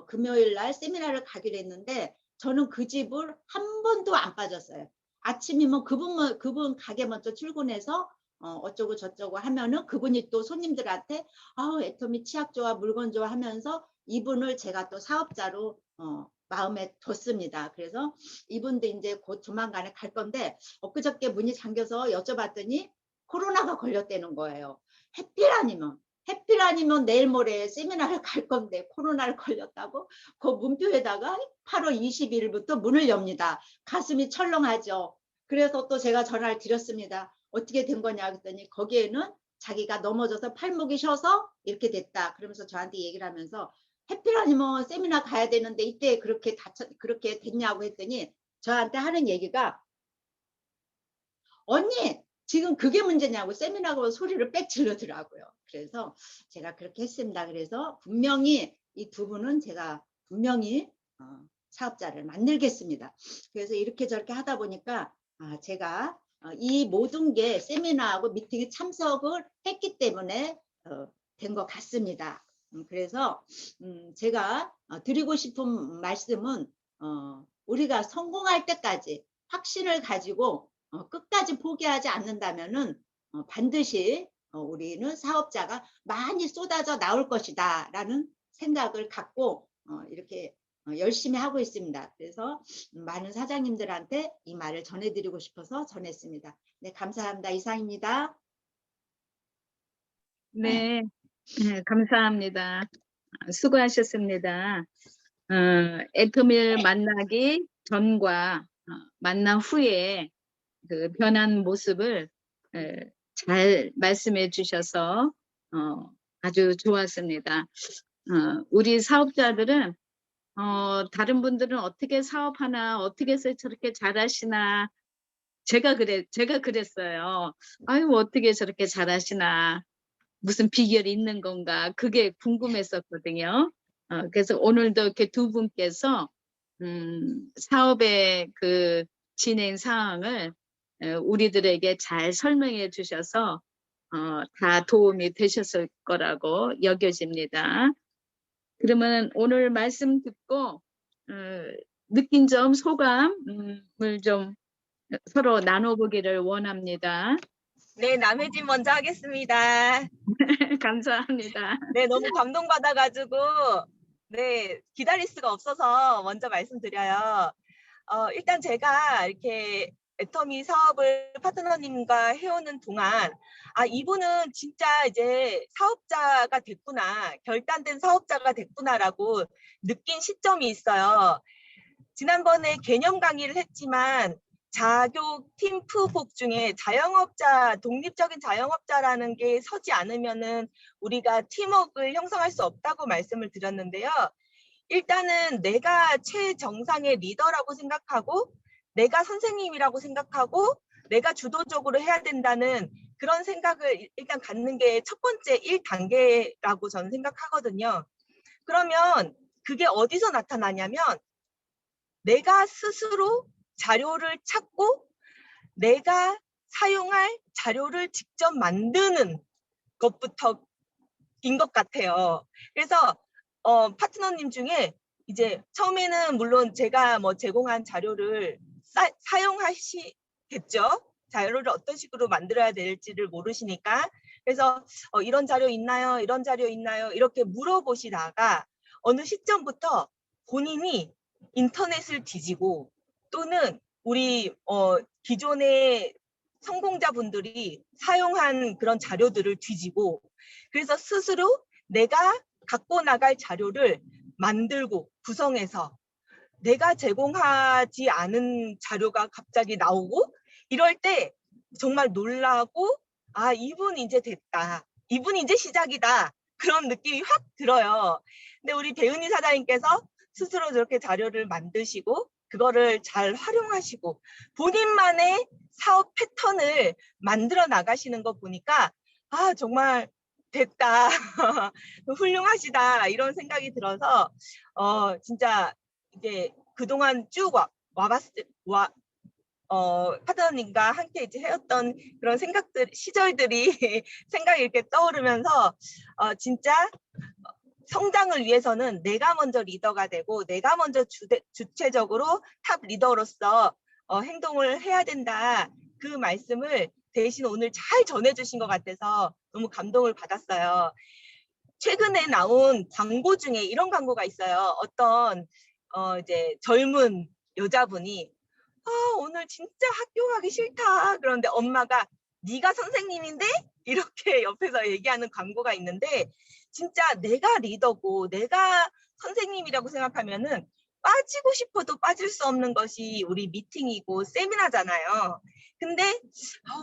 금요일 날 세미나를 가기로 했는데 저는 그 집을 한 번도 안 빠졌어요. 아침이면 그분 가게 먼저 출근해서 어쩌고 저쩌고 하면은 그분이 또 손님들한테 아우 애토미 치약 좋아 물건 좋아 하면서 이분을 제가 또 사업자로 마음에 뒀습니다. 그래서 이분도 이제 곧 조만간에 갈 건데 엊그저께 문이 잠겨서 여쭤봤더니 코로나가 걸렸다는 거예요. 해필 아니면 내일 모레 세미나를 갈 건데 코로나를 걸렸다고? 그 문표에다가 8월 22일부터 문을 엽니다. 가슴이 철렁하죠. 그래서 또 제가 전화를 드렸습니다. 어떻게 된 거냐 그랬더니 거기에는 자기가 넘어져서 팔목이 쉬어서 이렇게 됐다. 그러면서 저한테 얘기를 하면서 해필 아니면 세미나 가야 되는데 이때 그렇게 됐냐고 했더니 저한테 하는 얘기가 언니 지금 그게 문제냐고 세미나고 소리를 빽 지르더라고요. 그래서 제가 그렇게 했습니다. 그래서 분명히 이 두 분은 제가 분명히 사업자를 만들겠습니다. 그래서 이렇게 저렇게 하다 보니까 제가 이 모든 게 세미나하고 미팅에 참석을 했기 때문에 된 것 같습니다. 그래서 제가 드리고 싶은 말씀은 우리가 성공할 때까지 확신을 가지고 끝까지 포기하지 않는다면은 반드시 우리는 사업자가 많이 쏟아져 나올 것이다 라는 생각을 갖고 이렇게 열심히 하고 있습니다. 그래서 많은 사장님들한테 이 말을 전해드리고 싶어서 전했습니다. 네, 감사합니다. 이상입니다. 네, 감사합니다. 수고하셨습니다. 애터미를 만나기 전과 만난 후에 그 변한 모습을 잘 말씀해 주셔서 아주 좋았습니다. 우리 사업자들은 다른 분들은 어떻게 사업하나, 어떻게 해서 저렇게 잘하시나, 제가 그랬어요. 아유, 어떻게 저렇게 잘하시나, 무슨 비결이 있는 건가, 그게 궁금했었거든요. 그래서 오늘도 이렇게 두 분께서 사업의 그 진행 상황을 우리들에게 잘 설명해 주셔서 다 도움이 되셨을 거라고 여겨집니다. 그러면 오늘 말씀 듣고 느낀 점, 소감을 좀 서로 나눠보기를 원합니다. 네, 남혜진 먼저 하겠습니다. 감사합니다. 네, 너무 감동받아가지고, 네, 기다릴 수가 없어서 먼저 말씀드려요. 일단 제가 이렇게 애터미 사업을 파트너님과 해오는 동안, 이분은 진짜 이제 사업자가 됐구나, 결단된 사업자가 됐구나라고 느낀 시점이 있어요. 지난번에 개념 강의를 했지만, 자교 팀프복 중에 독립적인 자영업자라는 게 서지 않으면은 우리가 팀워크를 형성할 수 없다고 말씀을 드렸는데요. 일단은 내가 최정상의 리더라고 생각하고, 내가 선생님이라고 생각하고, 내가 주도적으로 해야 된다는 그런 생각을 일단 갖는 게 첫 번째 1단계라고 저는 생각하거든요. 그러면 그게 어디서 나타나냐면, 내가 스스로 자료를 찾고 내가 사용할 자료를 직접 만드는 것부터인 것 같아요. 그래서 파트너님 중에 이제 처음에는 물론 제가 뭐 제공한 자료를 사용하시겠죠. 자료를 어떤 식으로 만들어야 될지를 모르시니까. 그래서 이런 자료 있나요? 이런 자료 있나요? 이렇게 물어보시다가 어느 시점부터 본인이 인터넷을 뒤지고 또는 우리 기존의 성공자분들이 사용한 그런 자료들을 뒤지고 그래서 스스로 내가 갖고 나갈 자료를 만들고 구성해서 내가 제공하지 않은 자료가 갑자기 나오고 이럴 때 정말 놀라고 이분 이제 됐다. 이분 이제 시작이다. 그런 느낌이 확 들어요. 근데 우리 배은희 사장님께서 스스로 저렇게 자료를 만드시고 그거를 잘 활용하시고 본인만의 사업 패턴을 만들어 나가시는 거 보니까 정말 됐다. 훌륭하시다. 이런 생각이 들어서 진짜 이게 그동안 쭉 파트너님과 함께 이제 해왔던 그런 시절들이 생각이 이렇게 떠오르면서 진짜 성장을 위해서는 내가 먼저 리더가 되고 내가 먼저 주체적으로 탑 리더로서 행동을 해야 된다. 그 말씀을 대신 오늘 잘 전해주신 것 같아서 너무 감동을 받았어요. 최근에 나온 광고 중에 이런 광고가 있어요. 어떤 이제 젊은 여자분이 오늘 진짜 학교 가기 싫다. 그런데 엄마가 네가 선생님인데? 이렇게 옆에서 얘기하는 광고가 있는데 진짜 내가 리더고 내가 선생님이라고 생각하면은 빠지고 싶어도 빠질 수 없는 것이 우리 미팅이고 세미나잖아요. 근데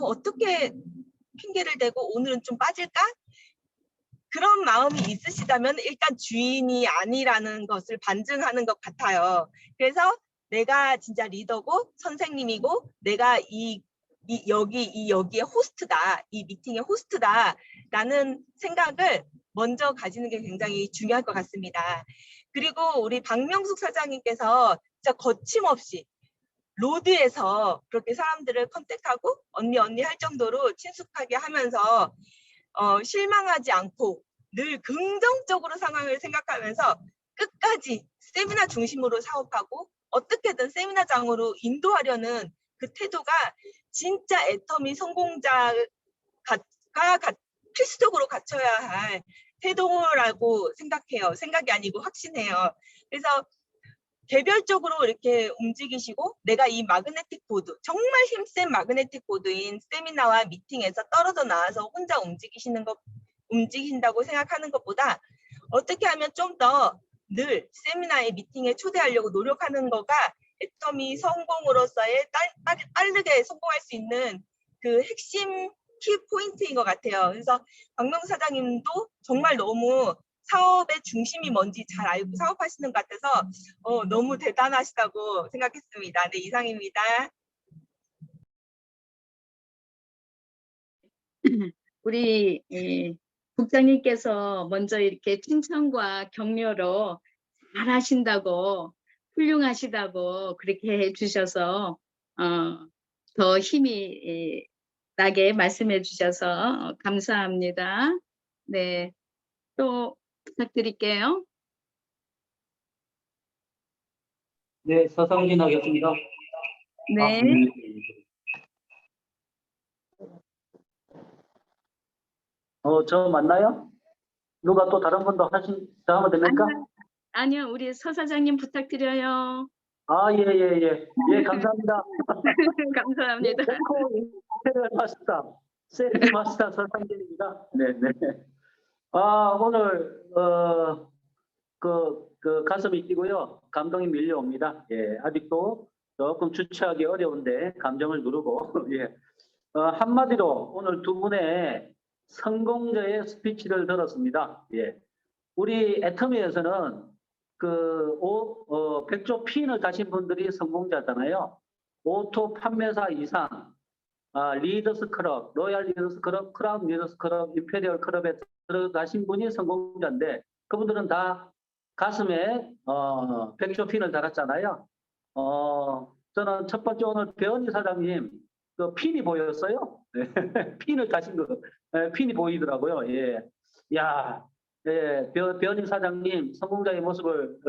어떻게 핑계를 대고 오늘은 좀 빠질까? 그런 마음이 있으시다면 일단 주인이 아니라는 것을 반증하는 것 같아요. 그래서 내가 진짜 리더고 선생님이고 내가 여기에 호스트다, 이 미팅의 호스트다라는 생각을 먼저 가지는 게 굉장히 중요할 것 같습니다. 그리고 우리 박명숙 사장님께서 진짜 거침없이 로드에서 그렇게 사람들을 컨택하고 언니 할 정도로 친숙하게 하면서 실망하지 않고 늘 긍정적으로 상황을 생각하면서 끝까지 세미나 중심으로 사업하고 어떻게든 세미나장으로 인도하려는 그 태도가 진짜 애터미 성공자가 필수적으로 갖춰야 할 태도라고 생각해요. 생각이 아니고 확신해요. 그래서 개별적으로 이렇게 움직이시고 내가 이 마그네틱 보드, 정말 힘센 마그네틱 보드인 세미나와 미팅에서 떨어져 나와서 혼자 움직이신다고 생각하는 것보다 어떻게 하면 좀 더 늘 세미나에 미팅에 초대하려고 노력하는 거가 애터미 성공으로서의 빠르게 성공할 수 있는 그 핵심 키 포인트인 것 같아요. 그래서 박명숙 사장님도 정말 너무 사업의 중심이 뭔지 잘 알고 사업하시는 것 같아서 너무 대단하시다고 생각했습니다. 네, 이상입니다. 우리 국장님께서 먼저 이렇게 칭찬과 격려로 잘하신다고 훌륭하시다고 그렇게 해주셔서 더 힘이 나게 말씀해 주셔서 감사합니다. 네, 또 부탁드릴게요. 네, 서성진 하겠습니다. 네. 저 맞나요? 누가 또 다른 분도 더 하면 됩니까? 아니요, 우리 서 사장님 부탁드려요. 아, 예, 감사합니다. 감사합니다. 셀프 마스터 서성진입니다. 네. 오늘, 가슴이 뛰고요. 감동이 밀려옵니다. 예, 아직도 조금 주체하기 어려운데, 감정을 누르고, 예. 한마디로 오늘 두 분의 성공자의 스피치를 들었습니다. 예. 우리 애터미에서는 백조 핀을 다신 분들이 성공자잖아요. 오토 판매사 이상, 리더스 클럽, 로얄 리더스 클럽, 크라운 리더스 클럽, 임페리얼 클럽에 들어가신 분이 성공자인데 그분들은 다 가슴에 백조 핀을 달았잖아요. 저는 첫 번째 오늘 배은희 사장님 그 핀이 보였어요. 핀을 다신 거, 핀이 보이더라고요. 예, 야, 예, 배은희 사장님 성공자의 모습을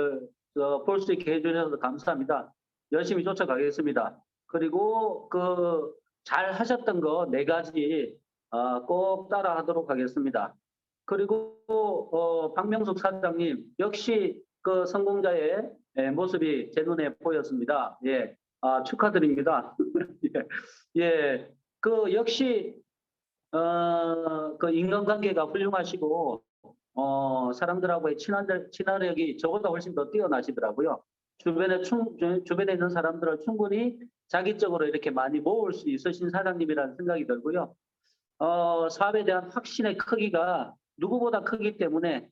볼 수 있게 해주셔서 감사합니다. 열심히 쫓아가겠습니다. 그리고 잘 하셨던 거 4가지 꼭 따라하도록 하겠습니다. 그리고 박명숙 사장님 역시 그 성공자의 모습이 제 눈에 보였습니다. 예, 축하드립니다. 예, 역시 그 인간관계가 훌륭하시고 사람들하고의 친화력이 저보다 훨씬 더 뛰어나시더라고요. 주변에 있는 사람들을 충분히 자기적으로 이렇게 많이 모을 수 있으신 사장님이라는 생각이 들고요. 사업에 대한 확신의 크기가 누구보다 크기 때문에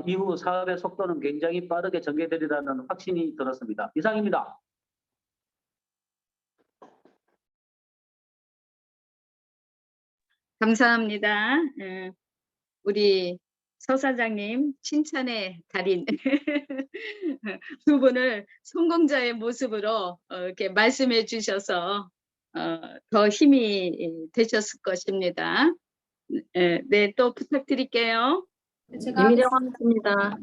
이후 사업의 속도는 굉장히 빠르게 전개되리라는 확신이 들었습니다. 이상입니다. 감사합니다. 우리 서 사장님 칭찬의 달인 두 분을 성공자의 모습으로 이렇게 말씀해 주셔서 더 힘이 되셨을 것입니다. 네, 또 부탁드릴게요. 이미정 하겠습니다.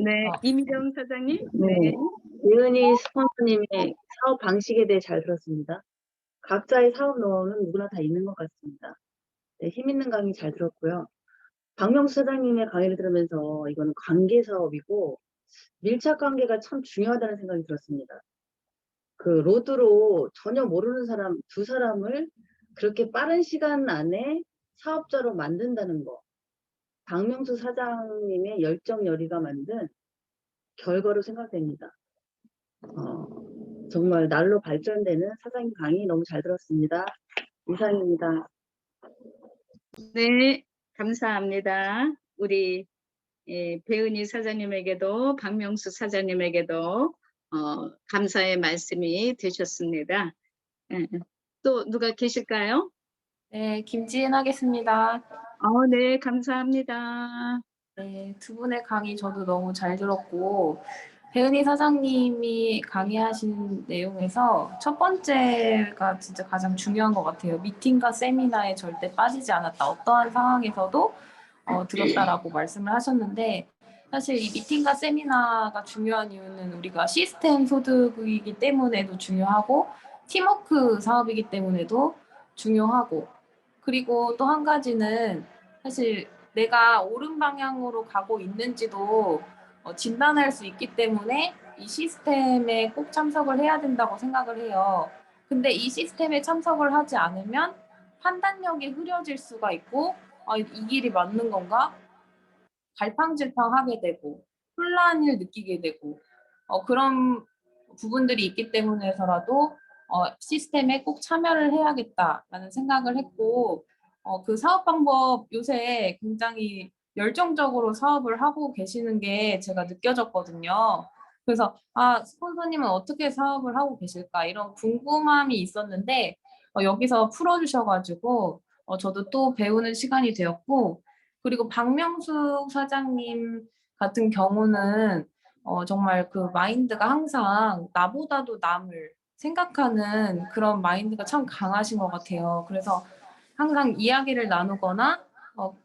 네, 이미정 사장님. 네. 배은희 스폰서님의 사업 방식에 대해 잘 들었습니다. 각자의 사업 노하우는 누구나 다 있는 것 같습니다. 네, 힘 있는 강의 잘 들었고요. 박명수 사장님의 강의를 들으면서 이거는 관계 사업이고 밀착 관계가 참 중요하다는 생각이 들었습니다. 그 로드로 전혀 모르는 사람 두 사람을 그렇게 빠른 시간 안에 사업자로 만든다는 거. 박명수 사장님의 열정 열의가 만든 결과로 생각됩니다. 정말 날로 발전되는 사장님 강의 너무 잘 들었습니다. 이상입니다. 네, 감사합니다. 우리 배은희 사장님에게도 박명수 사장님에게도 감사의 말씀이 되셨습니다. 또 누가 계실까요? 네, 김지은 하겠습니다. 네, 감사합니다. 네, 두 분의 강의 저도 너무 잘 들었고, 배은희 사장님이 강의하신 내용에서 첫 번째가 진짜 가장 중요한 것 같아요. 미팅과 세미나에 절대 빠지지 않았다. 어떠한 상황에서도 들었다라고 말씀을 하셨는데, 사실 이 미팅과 세미나가 중요한 이유는 우리가 시스템 소득이기 때문에도 중요하고, 팀워크 사업이기 때문에도 중요하고, 그리고 또 한 가지는 사실 내가 옳은 방향으로 가고 있는지도 진단할 수 있기 때문에 이 시스템에 꼭 참석을 해야 된다고 생각을 해요. 근데 이 시스템에 참석을 하지 않으면 판단력이 흐려질 수가 있고, 이 길이 맞는 건가? 갈팡질팡하게 되고 혼란을 느끼게 되고 그런 부분들이 있기 때문에서라도 시스템에 꼭 참여를 해야겠다라는 생각을 했고, 그 사업 방법 요새 굉장히 열정적으로 사업을 하고 계시는 게 제가 느껴졌거든요. 그래서 스폰서님은 어떻게 사업을 하고 계실까 이런 궁금함이 있었는데 여기서 풀어주셔가지고 저도 또 배우는 시간이 되었고, 그리고 박명수 사장님 같은 경우는 정말 그 마인드가 항상 나보다도 남을 생각하는 그런 마인드가 참 강하신 것 같아요. 그래서 항상 이야기를 나누거나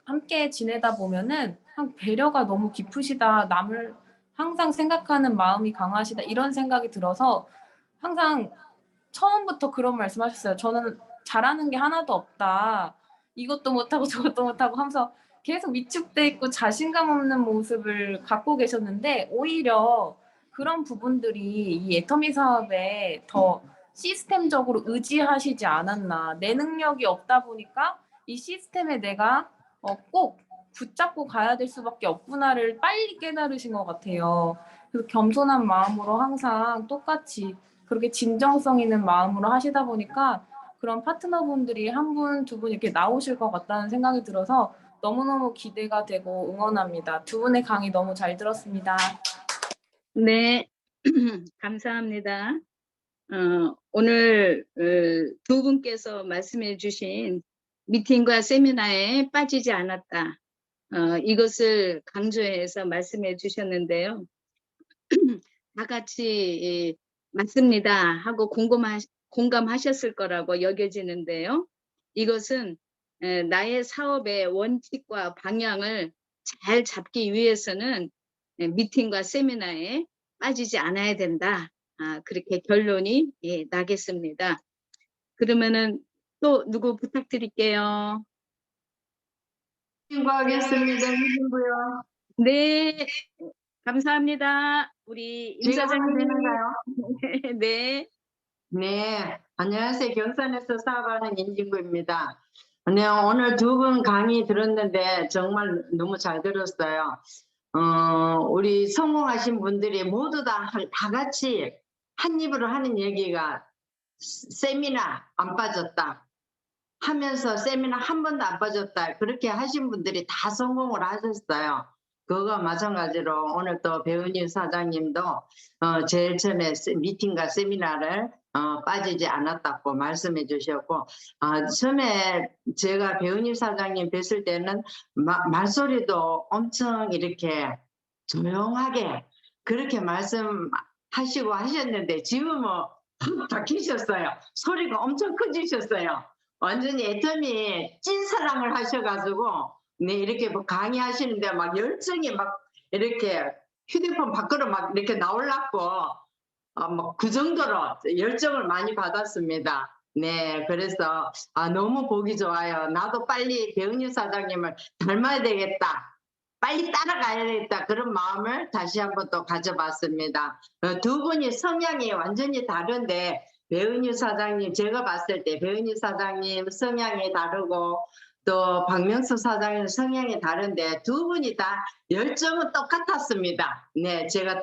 함께 지내다 보면은 배려가 너무 깊으시다, 남을 항상 생각하는 마음이 강하시다 이런 생각이 들어서 항상 처음부터 그런 말씀하셨어요. 저는 잘하는 게 하나도 없다. 이것도 못하고 저것도 못하고 하면서 계속 위축돼 있고 자신감 없는 모습을 갖고 계셨는데, 오히려 그런 부분들이 이 애터미 사업에 더 시스템적으로 의지하시지 않았나. 내 능력이 없다 보니까 이 시스템에 내가 꼭 붙잡고 가야 될 수밖에 없구나를 빨리 깨달으신 것 같아요. 그래서 겸손한 마음으로 항상 똑같이 그렇게 진정성 있는 마음으로 하시다 보니까 그런 파트너분들이 한 분, 두 분 이렇게 나오실 것 같다는 생각이 들어서 너무너무 기대가 되고 응원합니다. 두 분의 강의 너무 잘 들었습니다. 네, 감사합니다. 오늘 두 분께서 말씀해 주신 미팅과 세미나에 빠지지 않았다. 이것을 강조해서 말씀해 주셨는데요. 다 같이 맞습니다 하고 공감하셨을 거라고 여겨지는데요. 이것은 나의 사업의 원칙과 방향을 잘 잡기 위해서는 미팅과 세미나에 빠지지 않아야 된다. 그렇게 결론이 나겠습니다. 그러면은 또 누구 부탁드릴게요. 신고하겠습니다. 신고요. 네, 감사합니다. 우리 임 사장님. 되는가요? 네. 네, 안녕하세요. 경산에서 사업하는 임진구입니다. 네, 오늘 두 분 강의 들었는데 정말 너무 잘 들었어요. 우리 성공하신 분들이 모두 다 같이 한 입으로 하는 얘기가 세미나 안 빠졌다 하면서 세미나 한 번도 안 빠졌다, 그렇게 하신 분들이 다 성공을 하셨어요. 그거가 마찬가지로 오늘 또 배은희 사장님도 제일 처음에 미팅과 세미나를 빠지지 않았다고 말씀해 주셨고, 처음에 제가 배은희 사장님 뵀을 때는 말소리도 엄청 이렇게 조용하게 그렇게 말씀하시고 하셨는데 지금은 팍 바뀌셨어요. 소리가 엄청 커지셨어요. 완전히 애터미 찐사랑을 하셔가지고 네, 이렇게 뭐 강의하시는데 막 열정이 막 이렇게 휴대폰 밖으로 막 이렇게 나오려고 막 그 정도로 열정을 많이 받았습니다. 네, 그래서 너무 보기 좋아요. 나도 빨리 배은희 사장님을 닮아야 되겠다. 빨리 따라가야 되겠다 그런 마음을 다시 한번 또 가져봤습니다. 두 분이 성향이 완전히 다른데 배은유 사장님 제가 봤을 때 배은유 사장님 성향이 다르고 또 박명수 사장님 성향이 다른데 두 분이 다 열정은 똑같았습니다. 네, 제가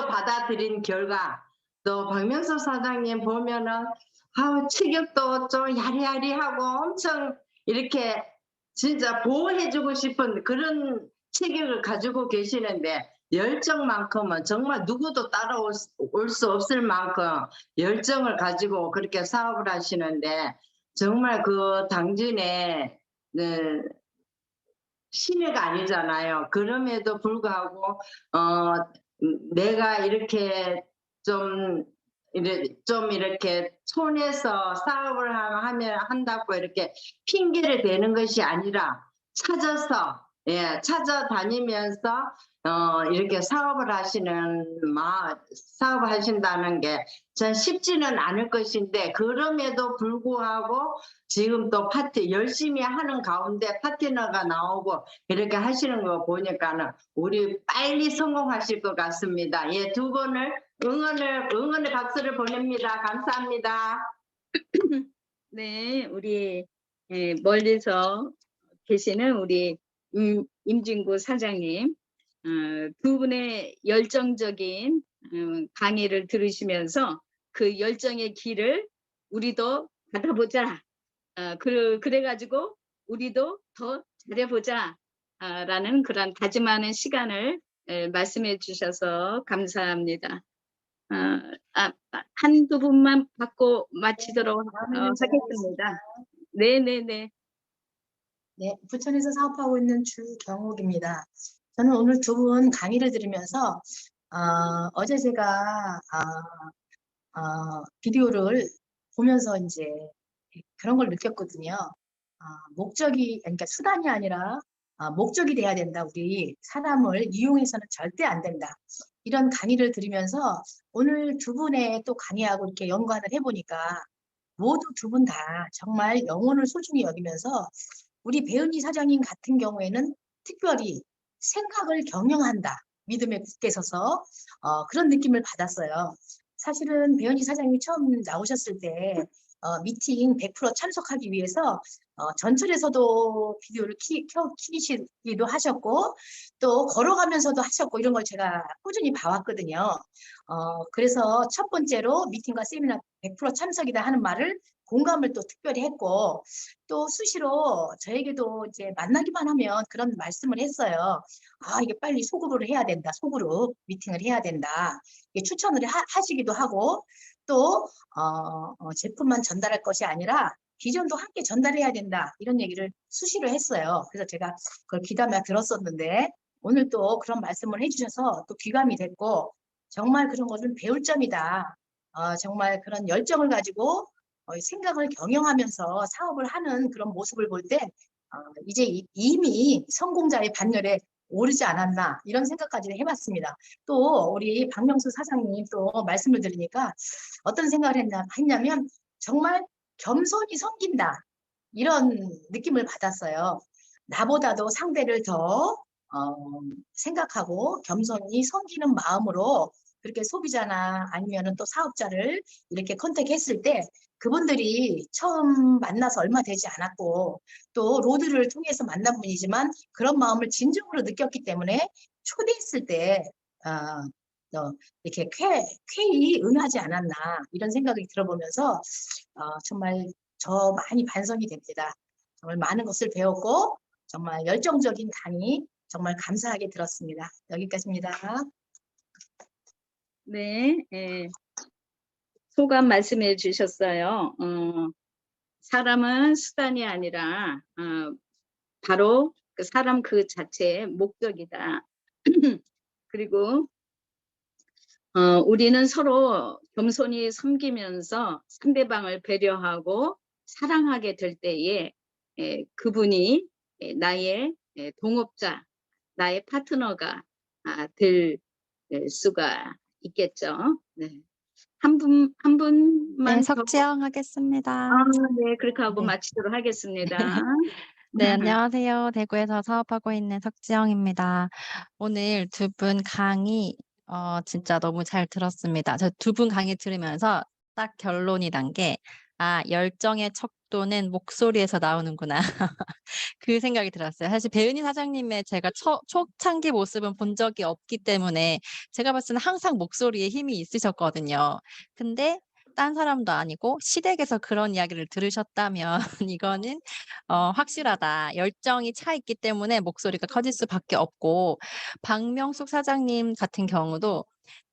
받아들인 결과 또 박명수 사장님 보면은 체격도 좀 야리야리하고 엄청 이렇게 진짜 보호해주고 싶은 그런 체격을 가지고 계시는데 열정만큼은 정말 누구도 따라올 수 없을 만큼 열정을 가지고 그렇게 사업을 하시는데 정말 그 당진에 시내가 아니잖아요. 그럼에도 불구하고 내가 이렇게 좀 이렇게 촌에서 사업을 한다고 이렇게 핑계를 대는 것이 아니라 찾아다니면서 이렇게 사업을 하신다는 게 전 쉽지는 않을 것인데 그럼에도 불구하고 지금 또 열심히 하는 가운데 파트너가 나오고 이렇게 하시는 거 보니까는 우리 빨리 성공하실 것 같습니다. 예, 두 분을 응원의 박수를 보냅니다. 감사합니다. 네, 우리 멀리서 계시는 우리 임진구 사장님 두 분의 열정적인 강의를 들으시면서 그 열정의 길을 우리도 받아보자. 그래가지고 우리도 더 잘해보자 라는 그런 다짐하는 시간을 말씀해 주셔서 감사합니다. 한두 분만 받고 마치도록 하겠습니다. 네네네. 네, 부천에서 사업하고 있는 주경욱입니다. 저는 오늘 두 분 강의를 들으면서 어제 제가 비디오를 보면서 이제 그런 걸 느꼈거든요. 목적이 그러니까 수단이 아니라 목적이 돼야 된다. 우리 사람을 이용해서는 절대 안 된다. 이런 강의를 들으면서 오늘 두 분의 또 강의하고 이렇게 연관을 해보니까 모두 두 분 다 정말 영혼을 소중히 여기면서 우리 배은희 사장님 같은 경우에는 특별히 생각을 경영한다. 믿음에 굳게 서서 그런 느낌을 받았어요. 사실은 배은희 사장님이 처음 나오셨을 때 미팅 100% 참석하기 위해서 전철에서도 비디오를 키시기도 하셨고 또 걸어가면서도 하셨고 이런 걸 제가 꾸준히 봐왔거든요. 그래서 첫 번째로 미팅과 세미나 100% 참석이다 하는 말을 공감을 또 특별히 했고 또 수시로 저에게도 이제 만나기만 하면 그런 말씀을 했어요. 이게 빨리 소그룹을 해야 된다. 소그룹 미팅을 해야 된다. 이게 추천을 하시기도 하고 또 제품만 전달할 것이 아니라 비전도 함께 전달해야 된다. 이런 얘기를 수시로 했어요. 그래서 제가 그걸 귀담아 들었었는데 오늘 또 그런 말씀을 해주셔서 또 귀감이 됐고 정말 그런 것은 배울 점이다. 정말 그런 열정을 가지고 생각을 경영하면서 사업을 하는 그런 모습을 볼 때 이제 이미 성공자의 반열에 오르지 않았나 이런 생각까지 해봤습니다. 또 우리 박명수 사장님 또 말씀을 들으니까 어떤 생각을 했냐면 정말 겸손이 섬긴다 이런 느낌을 받았어요. 나보다도 상대를 더 생각하고 겸손히 섬기는 마음으로 그렇게 소비자나 아니면은 또 사업자를 이렇게 컨택했을 때 그분들이 처음 만나서 얼마 되지 않았고 또 로드를 통해서 만난 분이지만 그런 마음을 진정으로 느꼈기 때문에 초대했을 때 이렇게 쾌히 응하지 않았나 이런 생각이 들어보면서 정말 저 많이 반성이 됩니다. 정말 많은 것을 배웠고 정말 열정적인 강의 정말 감사하게 들었습니다. 여기까지입니다. 네, 소감 말씀해 주셨어요. 사람은 수단이 아니라 바로 그 사람 그 자체의 목적이다. 그리고 우리는 서로 겸손히 섬기면서 상대방을 배려하고 사랑하게 될 때에 그분이 나의 동업자, 나의 파트너가 될 수가 있겠죠. 네. 한 분만 네, 석지영 하겠습니다. 네, 그렇게 하고 네. 마치도록 하겠습니다. 네, 안녕하세요. 대구에서 사업하고 있는 석지영입니다. 오늘 두 분 강의 진짜 너무 잘 들었습니다. 저 두 분 강의 들으면서 딱 결론이 난 게, 열정의 척도는 목소리에서 나오는구나. 그 생각이 들었어요. 사실 배은희 사장님의 제가 초창기 모습은 본 적이 없기 때문에 제가 봤을 때는 항상 목소리에 힘이 있으셨거든요. 근데 딴 사람도 아니고 시댁에서 그런 이야기를 들으셨다면 이거는 확실하다. 열정이 차 있기 때문에 목소리가 커질 수밖에 없고, 박명숙 사장님 같은 경우도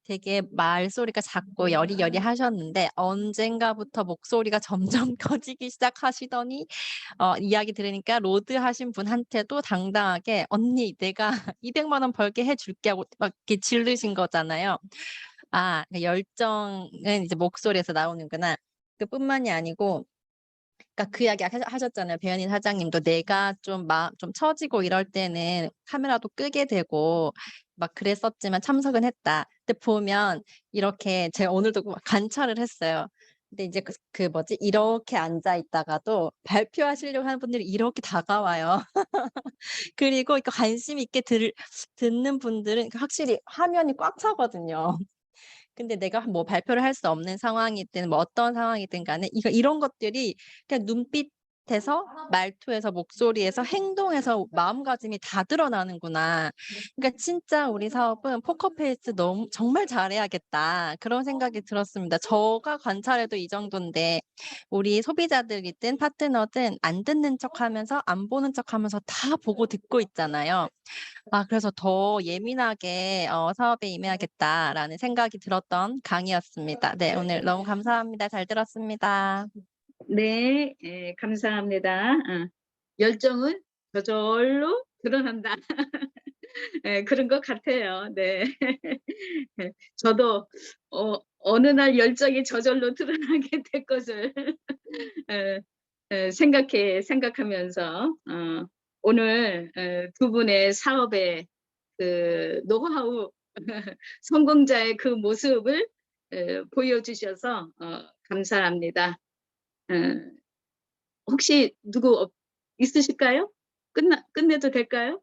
되게 말소리가 작고 여리여리하셨는데 언젠가부터 목소리가 점점 커지기 시작하시더니 이야기 들으니까 로드 하신 분한테도 당당하게 언니 내가 200만 원 벌게 해줄게 하고 막 이렇게 지르신 거잖아요. 열정은 이제 목소리에서 나오는구나. 그뿐만이 아니고, 그러니까 그 이야기 하셨잖아요. 배현희 사장님도 내가 좀 처지고 이럴 때는 카메라도 끄게 되고 막 그랬었지만 참석은 했다. 근데 보면 이렇게 제가 오늘도 막 관찰을 했어요. 근데 이제 그 뭐지? 이렇게 앉아 있다가도 발표하시려고 하는 분들이 이렇게 다가와요. 그리고 이렇게 관심 있게 듣는 분들은 확실히 화면이 꽉 차거든요. 근데 내가 뭐 발표를 할 수 없는 상황이든 뭐 어떤 상황이든 간에 이런 것들이 그냥 눈빛에서 말투에서 목소리에서 행동에서 마음가짐이 다 드러나는구나. 그러니까 진짜 우리 사업은 포커페이스 너무 정말 잘해야겠다. 그런 생각이 들었습니다. 제가 관찰해도 이 정도인데 우리 소비자들이든 파트너든 안 듣는 척하면서 안 보는 척하면서 다 보고 듣고 있잖아요. 그래서 더 예민하게 사업에 임해야겠다라는 생각이 들었던 강의였습니다. 네, 오늘 너무 감사합니다. 잘 들었습니다. 네, 감사합니다. 열정은 저절로 드러난다. 그런 것 같아요. 네. 저도 어느 날 열정이 저절로 드러나게 될 것을 생각하면서 오늘 두 분의 사업의 그 노하우 성공자의 그 모습을 보여주셔서 감사합니다. 혹시 누구 있으실까요? 끝내도 될까요?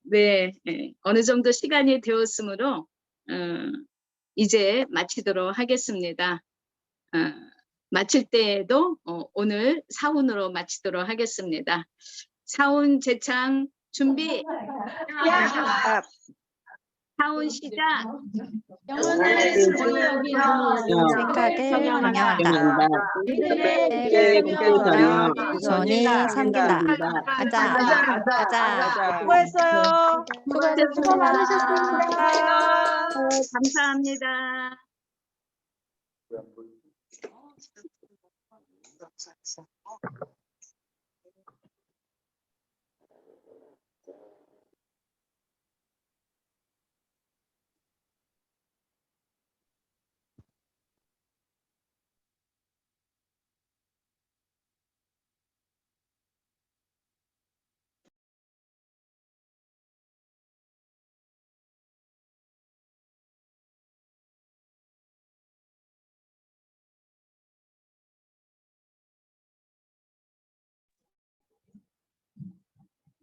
네, 어느 정도 시간이 되었으므로 이제 마치도록 하겠습니다. 마칠 때에도 오늘 사운으로 마치도록 하겠습니다. 사운 재창 준비. 사운 시작. 영혼을 생각을 경영한다. 경영한다. 네, 경영 경영. 우선이 삼긴다. 가자. 수고했어요. 수고 많으셨습니다. 감사합니다.